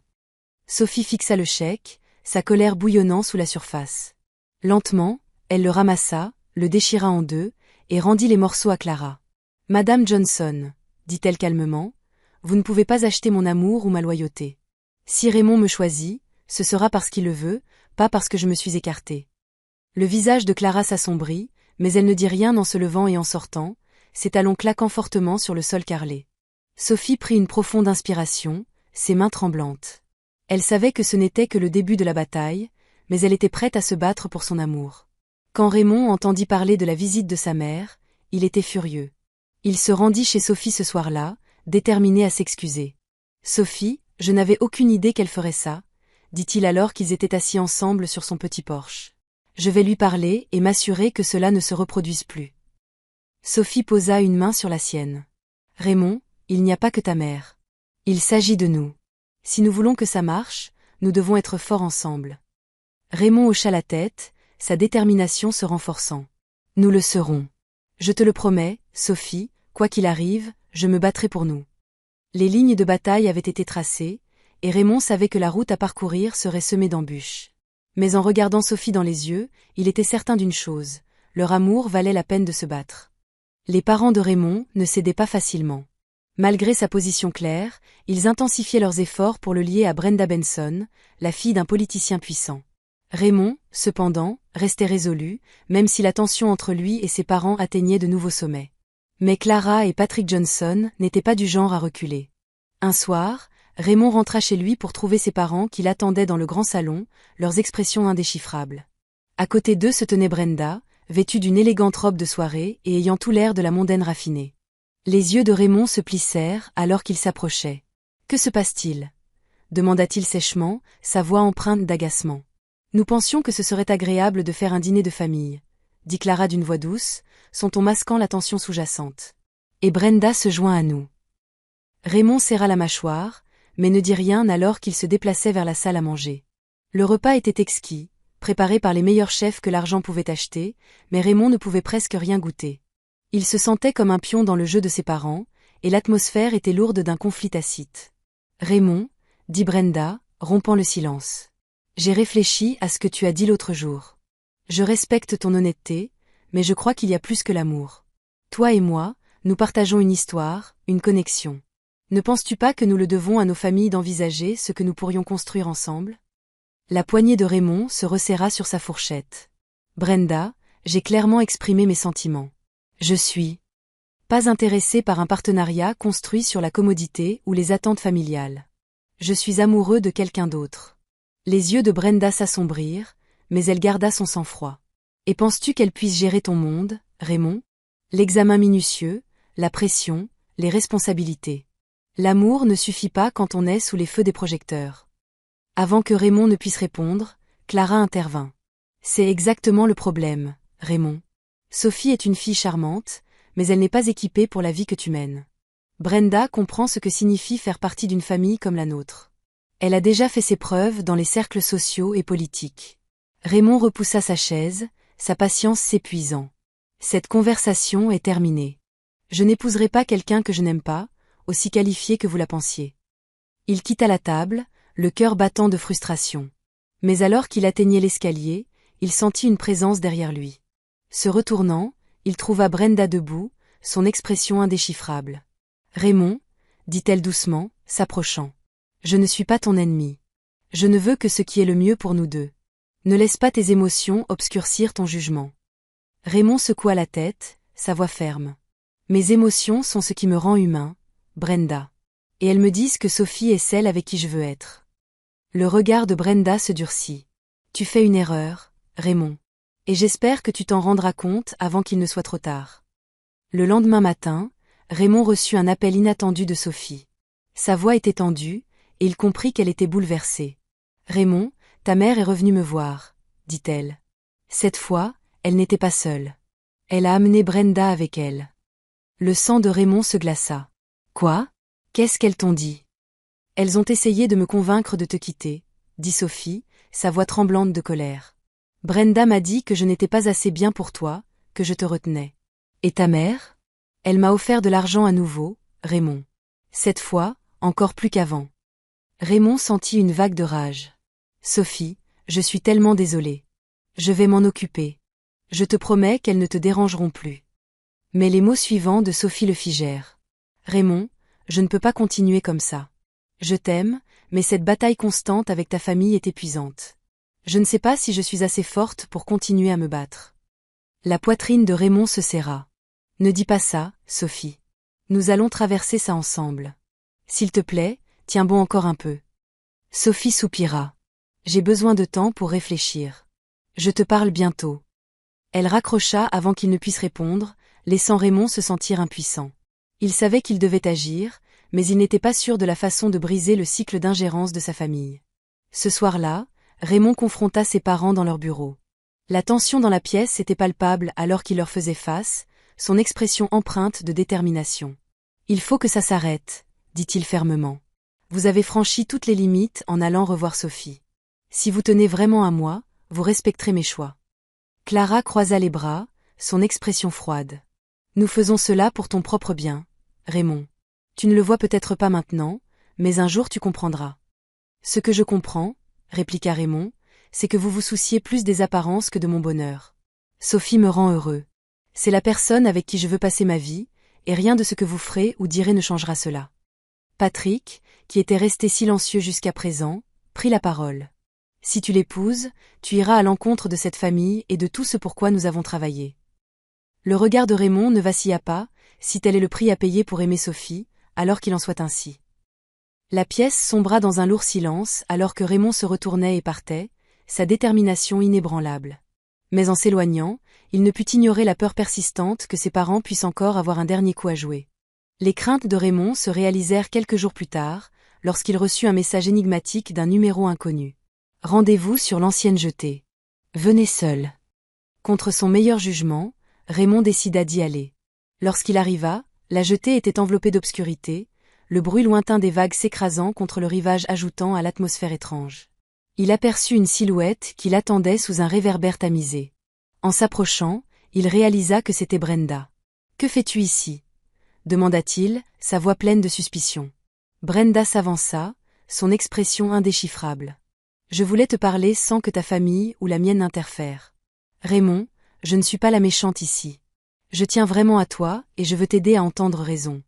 Sophie fixa le chèque, sa colère bouillonnant sous la surface. Lentement, elle le ramassa, le déchira en deux, et rendit les morceaux à Clara. « Madame Johnson, dit-elle calmement, vous ne pouvez pas acheter mon amour ou ma loyauté. Si Raymond me choisit, ce sera parce qu'il le veut, pas parce que je me suis écartée. » Le visage de Clara s'assombrit, mais elle ne dit rien en se levant et en sortant, ses talons claquant fortement sur le sol carrelé. Sophie prit une profonde inspiration, ses mains tremblantes. Elle savait que ce n'était que le début de la bataille, mais elle était prête à se battre pour son amour. Quand Raymond entendit parler de la visite de sa mère, il était furieux. Il se rendit chez Sophie ce soir-là, déterminé à s'excuser. « Sophie, je n'avais aucune idée qu'elle ferait ça, » dit-il alors qu'ils étaient assis ensemble sur son petit porche. « Je vais lui parler et m'assurer que cela ne se reproduise plus. » Sophie posa une main sur la sienne. « Raymond, il n'y a pas que ta mère. Il s'agit de nous. Si nous voulons que ça marche, nous devons être forts ensemble. » Raymond hocha la tête, sa détermination se renforçant. « Nous le serons. Je te le promets, Sophie, quoi qu'il arrive, je me battrai pour nous. » Les lignes de bataille avaient été tracées, et Raymond savait que la route à parcourir serait semée d'embûches. Mais en regardant Sophie dans les yeux, il était certain d'une chose, leur amour valait la peine de se battre. Les parents de Raymond ne cédaient pas facilement. Malgré sa position claire, ils intensifiaient leurs efforts pour le lier à Brenda Benson, la fille d'un politicien puissant. Raymond, cependant, restait résolu, même si la tension entre lui et ses parents atteignait de nouveaux sommets. Mais Clara et Patrick Johnson n'étaient pas du genre à reculer. Un soir, Raymond rentra chez lui pour trouver ses parents qui l'attendaient dans le grand salon, leurs expressions indéchiffrables. À côté d'eux se tenait Brenda, vêtue d'une élégante robe de soirée et ayant tout l'air de la mondaine raffinée. Les yeux de Raymond se plissèrent alors qu'il s'approchait. « Que se passe-t-il » demanda-t-il sèchement, sa voix empreinte d'agacement. « Nous pensions que ce serait agréable de faire un dîner de famille, » dit Clara d'une voix douce, son ton masquant la tension sous-jacente. « Et Brenda se joint à nous. » Raymond serra la mâchoire, mais ne dit rien alors qu'il se déplaçait vers la salle à manger. Le repas était exquis, préparé par les meilleurs chefs que l'argent pouvait acheter, mais Raymond ne pouvait presque rien goûter. Il se sentait comme un pion dans le jeu de ses parents, et l'atmosphère était lourde d'un conflit tacite. « Raymond, » dit Brenda, rompant le silence. « J'ai réfléchi à ce que tu as dit l'autre jour. Je respecte ton honnêteté, mais je crois qu'il y a plus que l'amour. Toi et moi, nous partageons une histoire, une connexion. Ne penses-tu pas que nous le devons à nos familles d'envisager ce que nous pourrions construire ensemble ?» La poignée de Raymond se resserra sur sa fourchette. « Brenda, j'ai clairement exprimé mes sentiments. Je suis pas intéressé par un partenariat construit sur la commodité ou les attentes familiales. Je suis amoureux de quelqu'un d'autre. » Les yeux de Brenda s'assombrirent, mais elle garda son sang-froid. « Et penses-tu qu'elle puisse gérer ton monde, Raymond ? L'examen minutieux, la pression, les responsabilités. L'amour ne suffit pas quand on est sous les feux des projecteurs. » Avant que Raymond ne puisse répondre, Clara intervint. « C'est exactement le problème, Raymond. Sophie est une fille charmante, mais elle n'est pas équipée pour la vie que tu mènes. Brenda comprend ce que signifie faire partie d'une famille comme la nôtre. Elle a déjà fait ses preuves dans les cercles sociaux et politiques. » Raymond repoussa sa chaise, sa patience s'épuisant. « Cette conversation est terminée. Je n'épouserai pas quelqu'un que je n'aime pas, aussi qualifié que vous la pensiez. » Il quitta la table, le cœur battant de frustration. Mais alors qu'il atteignait l'escalier, il sentit une présence derrière lui. Se retournant, il trouva Brenda debout, son expression indéchiffrable. « Raymond, » dit-elle doucement, s'approchant. « Je ne suis pas ton ennemi. Je ne veux que ce qui est le mieux pour nous deux. Ne laisse pas tes émotions obscurcir ton jugement. » Raymond secoua la tête, sa voix ferme. « Mes émotions sont ce qui me rend humain, Brenda. Et elles me disent que Sophie est celle avec qui je veux être. » Le regard de Brenda se durcit. « Tu fais une erreur, Raymond. Et j'espère que tu t'en rendras compte avant qu'il ne soit trop tard. » Le lendemain matin, Raymond reçut un appel inattendu de Sophie. Sa voix était tendue, et il comprit qu'elle était bouleversée. « Raymond, ta mère est revenue me voir, » dit-elle. Cette fois, elle n'était pas seule. Elle a amené Brenda avec elle. Le sang de Raymond se glaça. « Quoi ? Qu'est-ce qu'elles t'ont dit ? » « Elles ont essayé de me convaincre de te quitter, » dit Sophie, sa voix tremblante de colère. « Brenda m'a dit que je n'étais pas assez bien pour toi, que je te retenais. Et ta mère ? Elle m'a offert de l'argent à nouveau, Raymond. Cette fois, encore plus qu'avant. » Raymond sentit une vague de rage. Sophie, je suis tellement désolé. Je vais m'en occuper. Je te promets qu'elles ne te dérangeront plus. Mais les mots suivants de Sophie le figèrent. Raymond, je ne peux pas continuer comme ça. Je t'aime, mais cette bataille constante avec ta famille est épuisante. Je ne sais pas si je suis assez forte pour continuer à me battre. La poitrine de Raymond se serra. Ne dis pas ça, Sophie. Nous allons traverser ça ensemble. S'il te plaît, tiens bon encore un peu. Sophie soupira. J'ai besoin de temps pour réfléchir. Je te parle bientôt. Elle raccrocha avant qu'il ne puisse répondre, laissant Raymond se sentir impuissant. Il savait qu'il devait agir, mais il n'était pas sûr de la façon de briser le cycle d'ingérence de sa famille. Ce soir-là, Raymond confronta ses parents dans leur bureau. La tension dans la pièce était palpable alors qu'il leur faisait face, son expression empreinte de détermination. « Il faut que ça s'arrête », dit-il fermement. « Vous avez franchi toutes les limites en allant revoir Sophie. Si vous tenez vraiment à moi, vous respecterez mes choix. » Clara croisa les bras, son expression froide. « Nous faisons cela pour ton propre bien, Raymond. Tu ne le vois peut-être pas maintenant, mais un jour tu comprendras. » « Ce que je comprends, » répliqua Raymond, « c'est que vous vous souciez plus des apparences que de mon bonheur. Sophie me rend heureux. C'est la personne avec qui je veux passer ma vie, et rien de ce que vous ferez ou direz ne changera cela. » Patrick, qui était resté silencieux jusqu'à présent, prit la parole. « Si tu l'épouses, tu iras à l'encontre de cette famille et de tout ce pourquoi nous avons travaillé. » Le regard de Raymond ne vacilla pas, si tel est le prix à payer pour aimer Sophie, alors qu'il en soit ainsi. La pièce sombra dans un lourd silence alors que Raymond se retournait et partait, sa détermination inébranlable. Mais en s'éloignant, il ne put ignorer la peur persistante que ses parents puissent encore avoir un dernier coup à jouer. Les craintes de Raymond se réalisèrent quelques jours plus tard, lorsqu'il reçut un message énigmatique d'un numéro inconnu. Rendez-vous sur l'ancienne jetée. Venez seul. Contre son meilleur jugement, Raymond décida d'y aller. Lorsqu'il arriva, la jetée était enveloppée d'obscurité, le bruit lointain des vagues s'écrasant contre le rivage ajoutant à l'atmosphère étrange. Il aperçut une silhouette qui l'attendait sous un réverbère tamisé. En s'approchant, il réalisa que c'était Brenda. « Que fais-tu ici ?» demanda-t-il, sa voix pleine de suspicion. Brenda s'avança, son expression indéchiffrable. « Je voulais te parler sans que ta famille ou la mienne n'interfèrent. Raymond, je ne suis pas la méchante ici. Je tiens vraiment à toi et je veux t'aider à entendre raison. »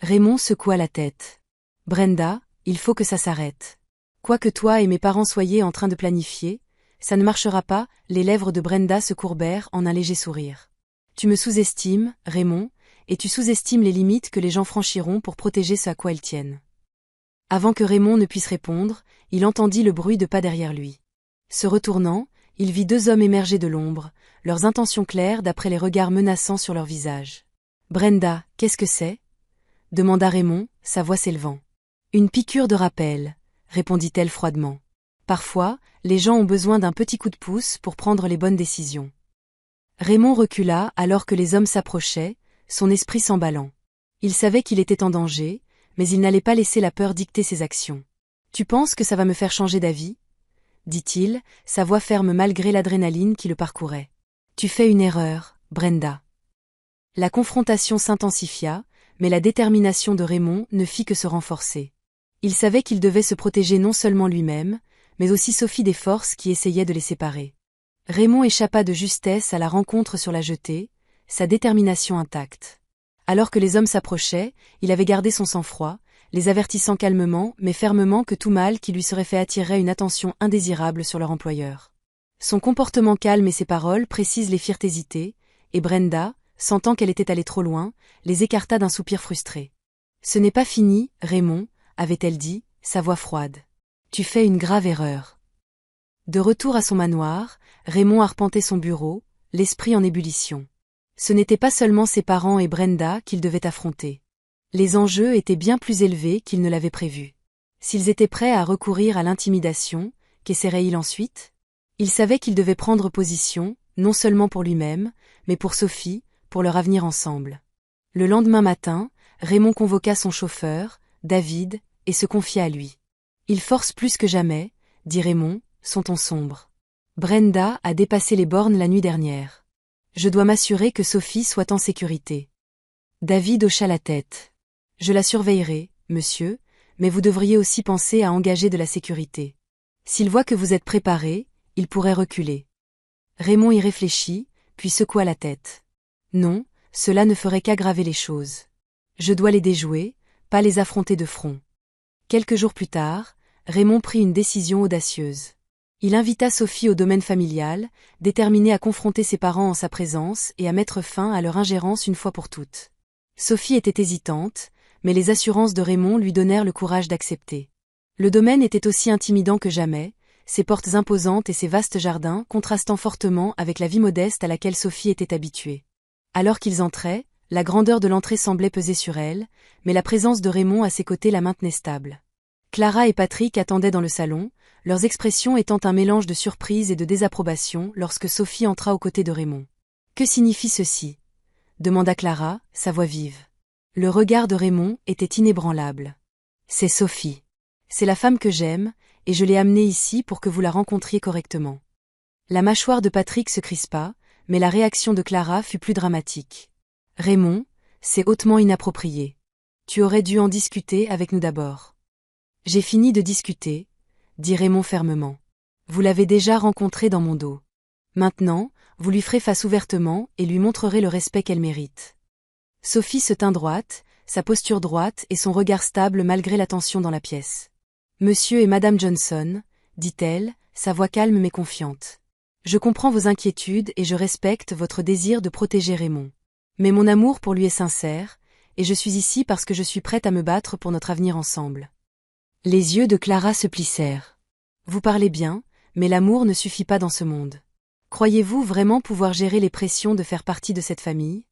Raymond secoua la tête. « Brenda, il faut que ça s'arrête. Quoi que toi et mes parents soyez en train de planifier, ça ne marchera pas. » Les lèvres de Brenda se courbèrent en un léger sourire. « Tu me sous-estimes, Raymond, et tu sous-estimes les limites que les gens franchiront pour protéger ce à quoi ils tiennent. » Avant que Raymond ne puisse répondre, il entendit le bruit de pas derrière lui. Se retournant, il vit deux hommes émerger de l'ombre, leurs intentions claires d'après les regards menaçants sur leurs visages. « Brenda, qu'est-ce que c'est ?» demanda Raymond, sa voix s'élevant. « Une piqûre de rappel, » répondit-elle froidement. « Parfois, les gens ont besoin d'un petit coup de pouce pour prendre les bonnes décisions. » Raymond recula alors que les hommes s'approchaient, son esprit s'emballant. Il savait qu'il était en danger, mais il n'allait pas laisser la peur dicter ses actions. « Tu penses que ça va me faire changer d'avis ?» dit-il, sa voix ferme malgré l'adrénaline qui le parcourait. « Tu fais une erreur, Brenda. » La confrontation s'intensifia, mais la détermination de Raymond ne fit que se renforcer. Il savait qu'il devait se protéger non seulement lui-même, mais aussi Sophie des forces qui essayaient de les séparer. Raymond échappa de justesse à la rencontre sur la jetée, sa détermination intacte. Alors que les hommes s'approchaient, il avait gardé son sang-froid, les avertissant calmement mais fermement que tout mal qui lui serait fait attirerait une attention indésirable sur leur employeur. Son comportement calme et ses paroles précises les firent hésiter, et Brenda, sentant qu'elle était allée trop loin, les écarta d'un soupir frustré. « Ce n'est pas fini, Raymond, » avait-elle dit, sa voix froide. « Tu fais une grave erreur. » De retour à son manoir, Raymond arpentait son bureau, l'esprit en ébullition. Ce n'était pas seulement ses parents et Brenda qu'il devait affronter. Les enjeux étaient bien plus élevés qu'il ne l'avait prévu. S'ils étaient prêts à recourir à l'intimidation, qu'essaierait-il ensuite? Il savait qu'il devait prendre position, non seulement pour lui-même, mais pour Sophie, pour leur avenir ensemble. Le lendemain matin, Raymond convoqua son chauffeur, David, et se confia à lui. « Il force plus que jamais, » dit Raymond, son ton sombre. « Brenda a dépassé les bornes la nuit dernière. Je dois m'assurer que Sophie soit en sécurité. » David hocha la tête. « Je la surveillerai, monsieur, Mais vous devriez aussi penser à engager de la sécurité. S'il voit que vous êtes préparé, il pourrait reculer. Raymond y réfléchit, puis secoua la tête. Non, cela ne ferait qu'aggraver les choses. Je dois les déjouer, pas les affronter de front. Quelques jours plus tard, Raymond prit une décision audacieuse. Il invita Sophie au domaine familial, déterminé à confronter ses parents en sa présence et à mettre fin à leur ingérence une fois pour toutes. Sophie était hésitante, mais les assurances de Raymond lui donnèrent le courage d'accepter. Le domaine était aussi intimidant que jamais, ses portes imposantes et ses vastes jardins contrastant fortement avec la vie modeste à laquelle Sophie était habituée. Alors qu'ils entraient, la grandeur de l'entrée semblait peser sur elle, mais la présence de Raymond à ses côtés la maintenait stable. Clara et Patrick attendaient dans le salon, leurs expressions étant un mélange de surprise et de désapprobation lorsque Sophie entra aux côtés de Raymond. « Que signifie ceci » demanda Clara, sa voix vive. Le regard de Raymond était inébranlable. « C'est Sophie. C'est la femme que j'aime, et je l'ai amenée ici pour que vous la rencontriez correctement. » La mâchoire de Patrick se crispa, mais la réaction de Clara fut plus dramatique. « Raymond, c'est hautement inapproprié. Tu aurais dû en discuter avec nous d'abord. » « J'ai fini de discuter, » dit Raymond fermement. « Vous l'avez déjà rencontrée dans mon dos. Maintenant, vous lui ferez face ouvertement et lui montrerez le respect qu'elle mérite. » Sophie se tint droite, sa posture droite et son regard stable malgré la tension dans la pièce. « Monsieur et Madame Johnson, » dit-elle, sa voix calme mais confiante. « Je comprends vos inquiétudes et je respecte votre désir de protéger Raymond. Mais mon amour pour lui est sincère, et je suis ici parce que je suis prête à me battre pour notre avenir ensemble. » Les yeux de Clara se plissèrent. « Vous parlez bien, mais l'amour ne suffit pas dans ce monde. Croyez-vous vraiment pouvoir gérer les pressions de faire partie de cette famille?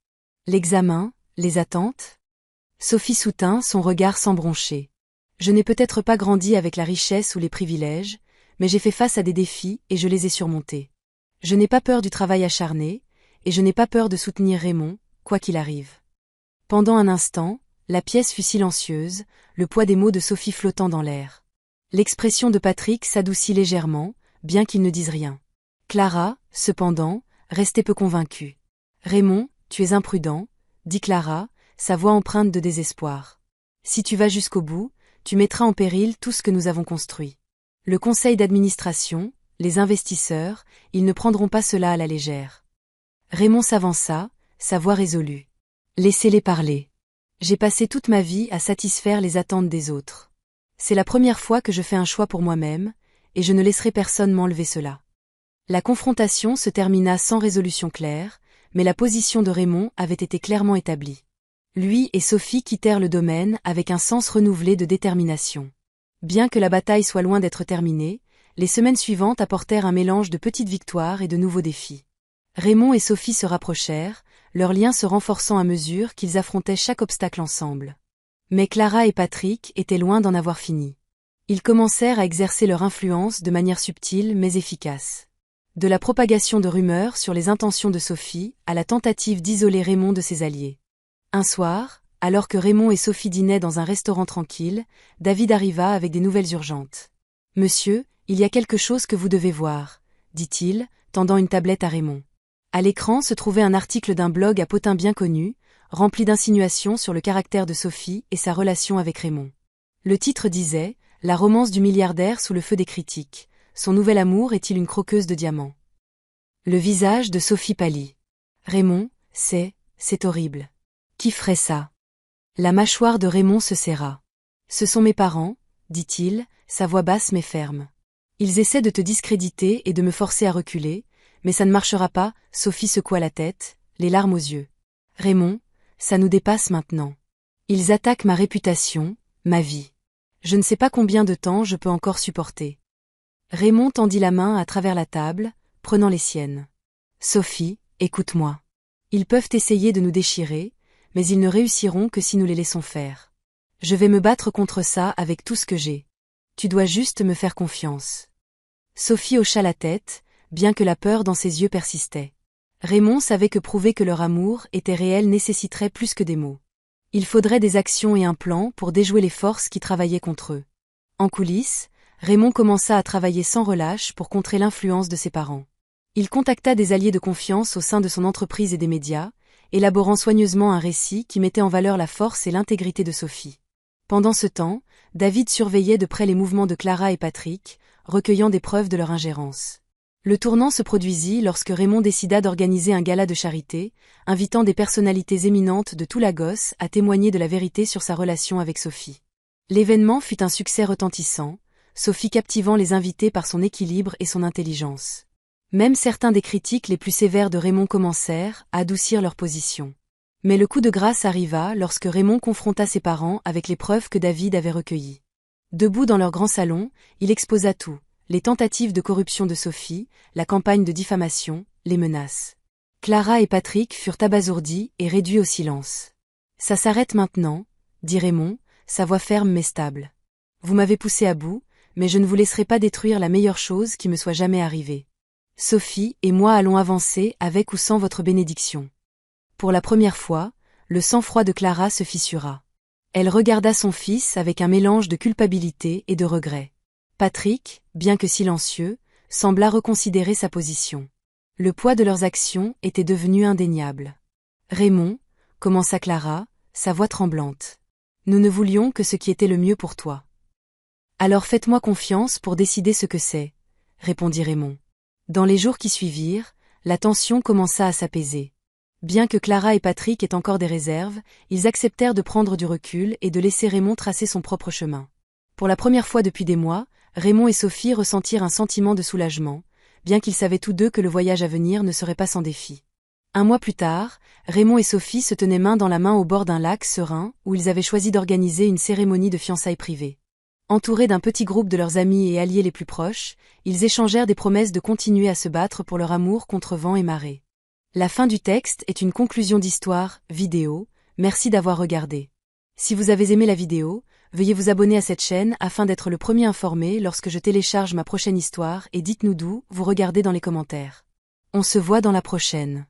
L'examen, les attentes ?» Sophie soutint, son regard sans broncher. « Je n'ai peut-être pas grandi avec la richesse ou les privilèges, mais j'ai fait face à des défis et je les ai surmontés. Je n'ai pas peur du travail acharné, et je n'ai pas peur de soutenir Raymond, quoi qu'il arrive. » Pendant un instant, la pièce fut silencieuse, le poids des mots de Sophie flottant dans l'air. L'expression de Patrick s'adoucit légèrement, bien qu'il ne dise rien. Clara, cependant, restait peu convaincue. « Raymond, tu es imprudent, » dit Clara, sa voix empreinte de désespoir. « Si tu vas jusqu'au bout, tu mettras en péril tout ce que nous avons construit. Le conseil d'administration, les investisseurs, ils ne prendront pas cela à la légère. » Raymond s'avança, sa voix résolue. « Laissez-les parler. J'ai passé toute ma vie à satisfaire les attentes des autres. C'est la première fois que je fais un choix pour moi-même, et je ne laisserai personne m'enlever cela. » La confrontation se termina sans résolution claire, mais la position de Raymond avait été clairement établie. Lui et Sophie quittèrent le domaine avec un sens renouvelé de détermination. Bien que la bataille soit loin d'être terminée, les semaines suivantes apportèrent un mélange de petites victoires et de nouveaux défis. Raymond et Sophie se rapprochèrent, leur lien se renforçant à mesure qu'ils affrontaient chaque obstacle ensemble. Mais Clara et Patrick étaient loin d'en avoir fini. Ils commencèrent à exercer leur influence de manière subtile mais efficace. De la propagation de rumeurs sur les intentions de Sophie à la tentative d'isoler Raymond de ses alliés. Un soir, alors que Raymond et Sophie dînaient dans un restaurant tranquille, David arriva avec des nouvelles urgentes. « Monsieur, il y a quelque chose que vous devez voir, » dit-il, tendant une tablette à Raymond. À l'écran se trouvait un article d'un blog à potins bien connu, rempli d'insinuations sur le caractère de Sophie et sa relation avec Raymond. Le titre disait « La romance du milliardaire sous le feu des critiques. Son nouvel amour est-il une croqueuse de diamants ?» Le visage de Sophie pâlit. « Raymond, c'est horrible. Qui ferait ça ?» La mâchoire de Raymond se serra. « Ce sont mes parents, » dit-il, sa voix basse mais ferme. « Ils essaient de te discréditer et de me forcer à reculer, mais ça ne marchera pas. » Sophie secoua la tête, les larmes aux yeux. « Raymond, ça nous dépasse maintenant. Ils attaquent ma réputation, ma vie. Je ne sais pas combien de temps je peux encore supporter. » Raymond tendit la main à travers la table, prenant les siennes. « Sophie, écoute-moi. Ils peuvent essayer de nous déchirer, mais ils ne réussiront que si nous les laissons faire. Je vais me battre contre ça avec tout ce que j'ai. Tu dois juste me faire confiance. » Sophie hocha la tête, bien que la peur dans ses yeux persistait. Raymond savait que prouver que leur amour était réel nécessiterait plus que des mots. Il faudrait des actions et un plan pour déjouer les forces qui travaillaient contre eux. En coulisses, Raymond commença à travailler sans relâche pour contrer l'influence de ses parents. Il contacta des alliés de confiance au sein de son entreprise et des médias, élaborant soigneusement un récit qui mettait en valeur la force et l'intégrité de Sophie. Pendant ce temps, David surveillait de près les mouvements de Clara et Patrick, recueillant des preuves de leur ingérence. Le tournant se produisit lorsque Raymond décida d'organiser un gala de charité, invitant des personnalités éminentes de tout Lagos à témoigner de la vérité sur sa relation avec Sophie. L'événement fut un succès retentissant, Sophie captivant les invités par son équilibre et son intelligence. Même certains des critiques les plus sévères de Raymond commencèrent à adoucir leur position. Mais le coup de grâce arriva lorsque Raymond confronta ses parents avec les preuves que David avait recueillies. Debout dans leur grand salon, il exposa tout, les tentatives de corruption de Sophie, la campagne de diffamation, les menaces. Clara et Patrick furent abasourdis et réduits au silence. « Ça s'arrête maintenant », dit Raymond, sa voix ferme mais stable. « Vous m'avez poussé à bout, mais je ne vous laisserai pas détruire la meilleure chose qui me soit jamais arrivée. Sophie et moi allons avancer avec ou sans votre bénédiction. » Pour la première fois, le sang-froid de Clara se fissura. Elle regarda son fils avec un mélange de culpabilité et de regret. Patrick, bien que silencieux, sembla reconsidérer sa position. Le poids de leurs actions était devenu indéniable. « Raymond, » commença Clara, sa voix tremblante. « Nous ne voulions que ce qui était le mieux pour toi. »« Alors faites-moi confiance pour décider ce que c'est, » répondit Raymond. Dans les jours qui suivirent, la tension commença à s'apaiser. Bien que Clara et Patrick aient encore des réserves, ils acceptèrent de prendre du recul et de laisser Raymond tracer son propre chemin. Pour la première fois depuis des mois, Raymond et Sophie ressentirent un sentiment de soulagement, bien qu'ils savaient tous deux que le voyage à venir ne serait pas sans défi. Un mois plus tard, Raymond et Sophie se tenaient main dans la main au bord d'un lac serein où ils avaient choisi d'organiser une cérémonie de fiançailles privée. Entourés d'un petit groupe de leurs amis et alliés les plus proches, ils échangèrent des promesses de continuer à se battre pour leur amour contre vent et marée. La fin du texte est une conclusion d'histoire, vidéo, merci d'avoir regardé. Si vous avez aimé la vidéo, veuillez vous abonner à cette chaîne afin d'être le premier informé lorsque je télécharge ma prochaine histoire et dites-nous d'où vous regardez dans les commentaires. On se voit dans la prochaine.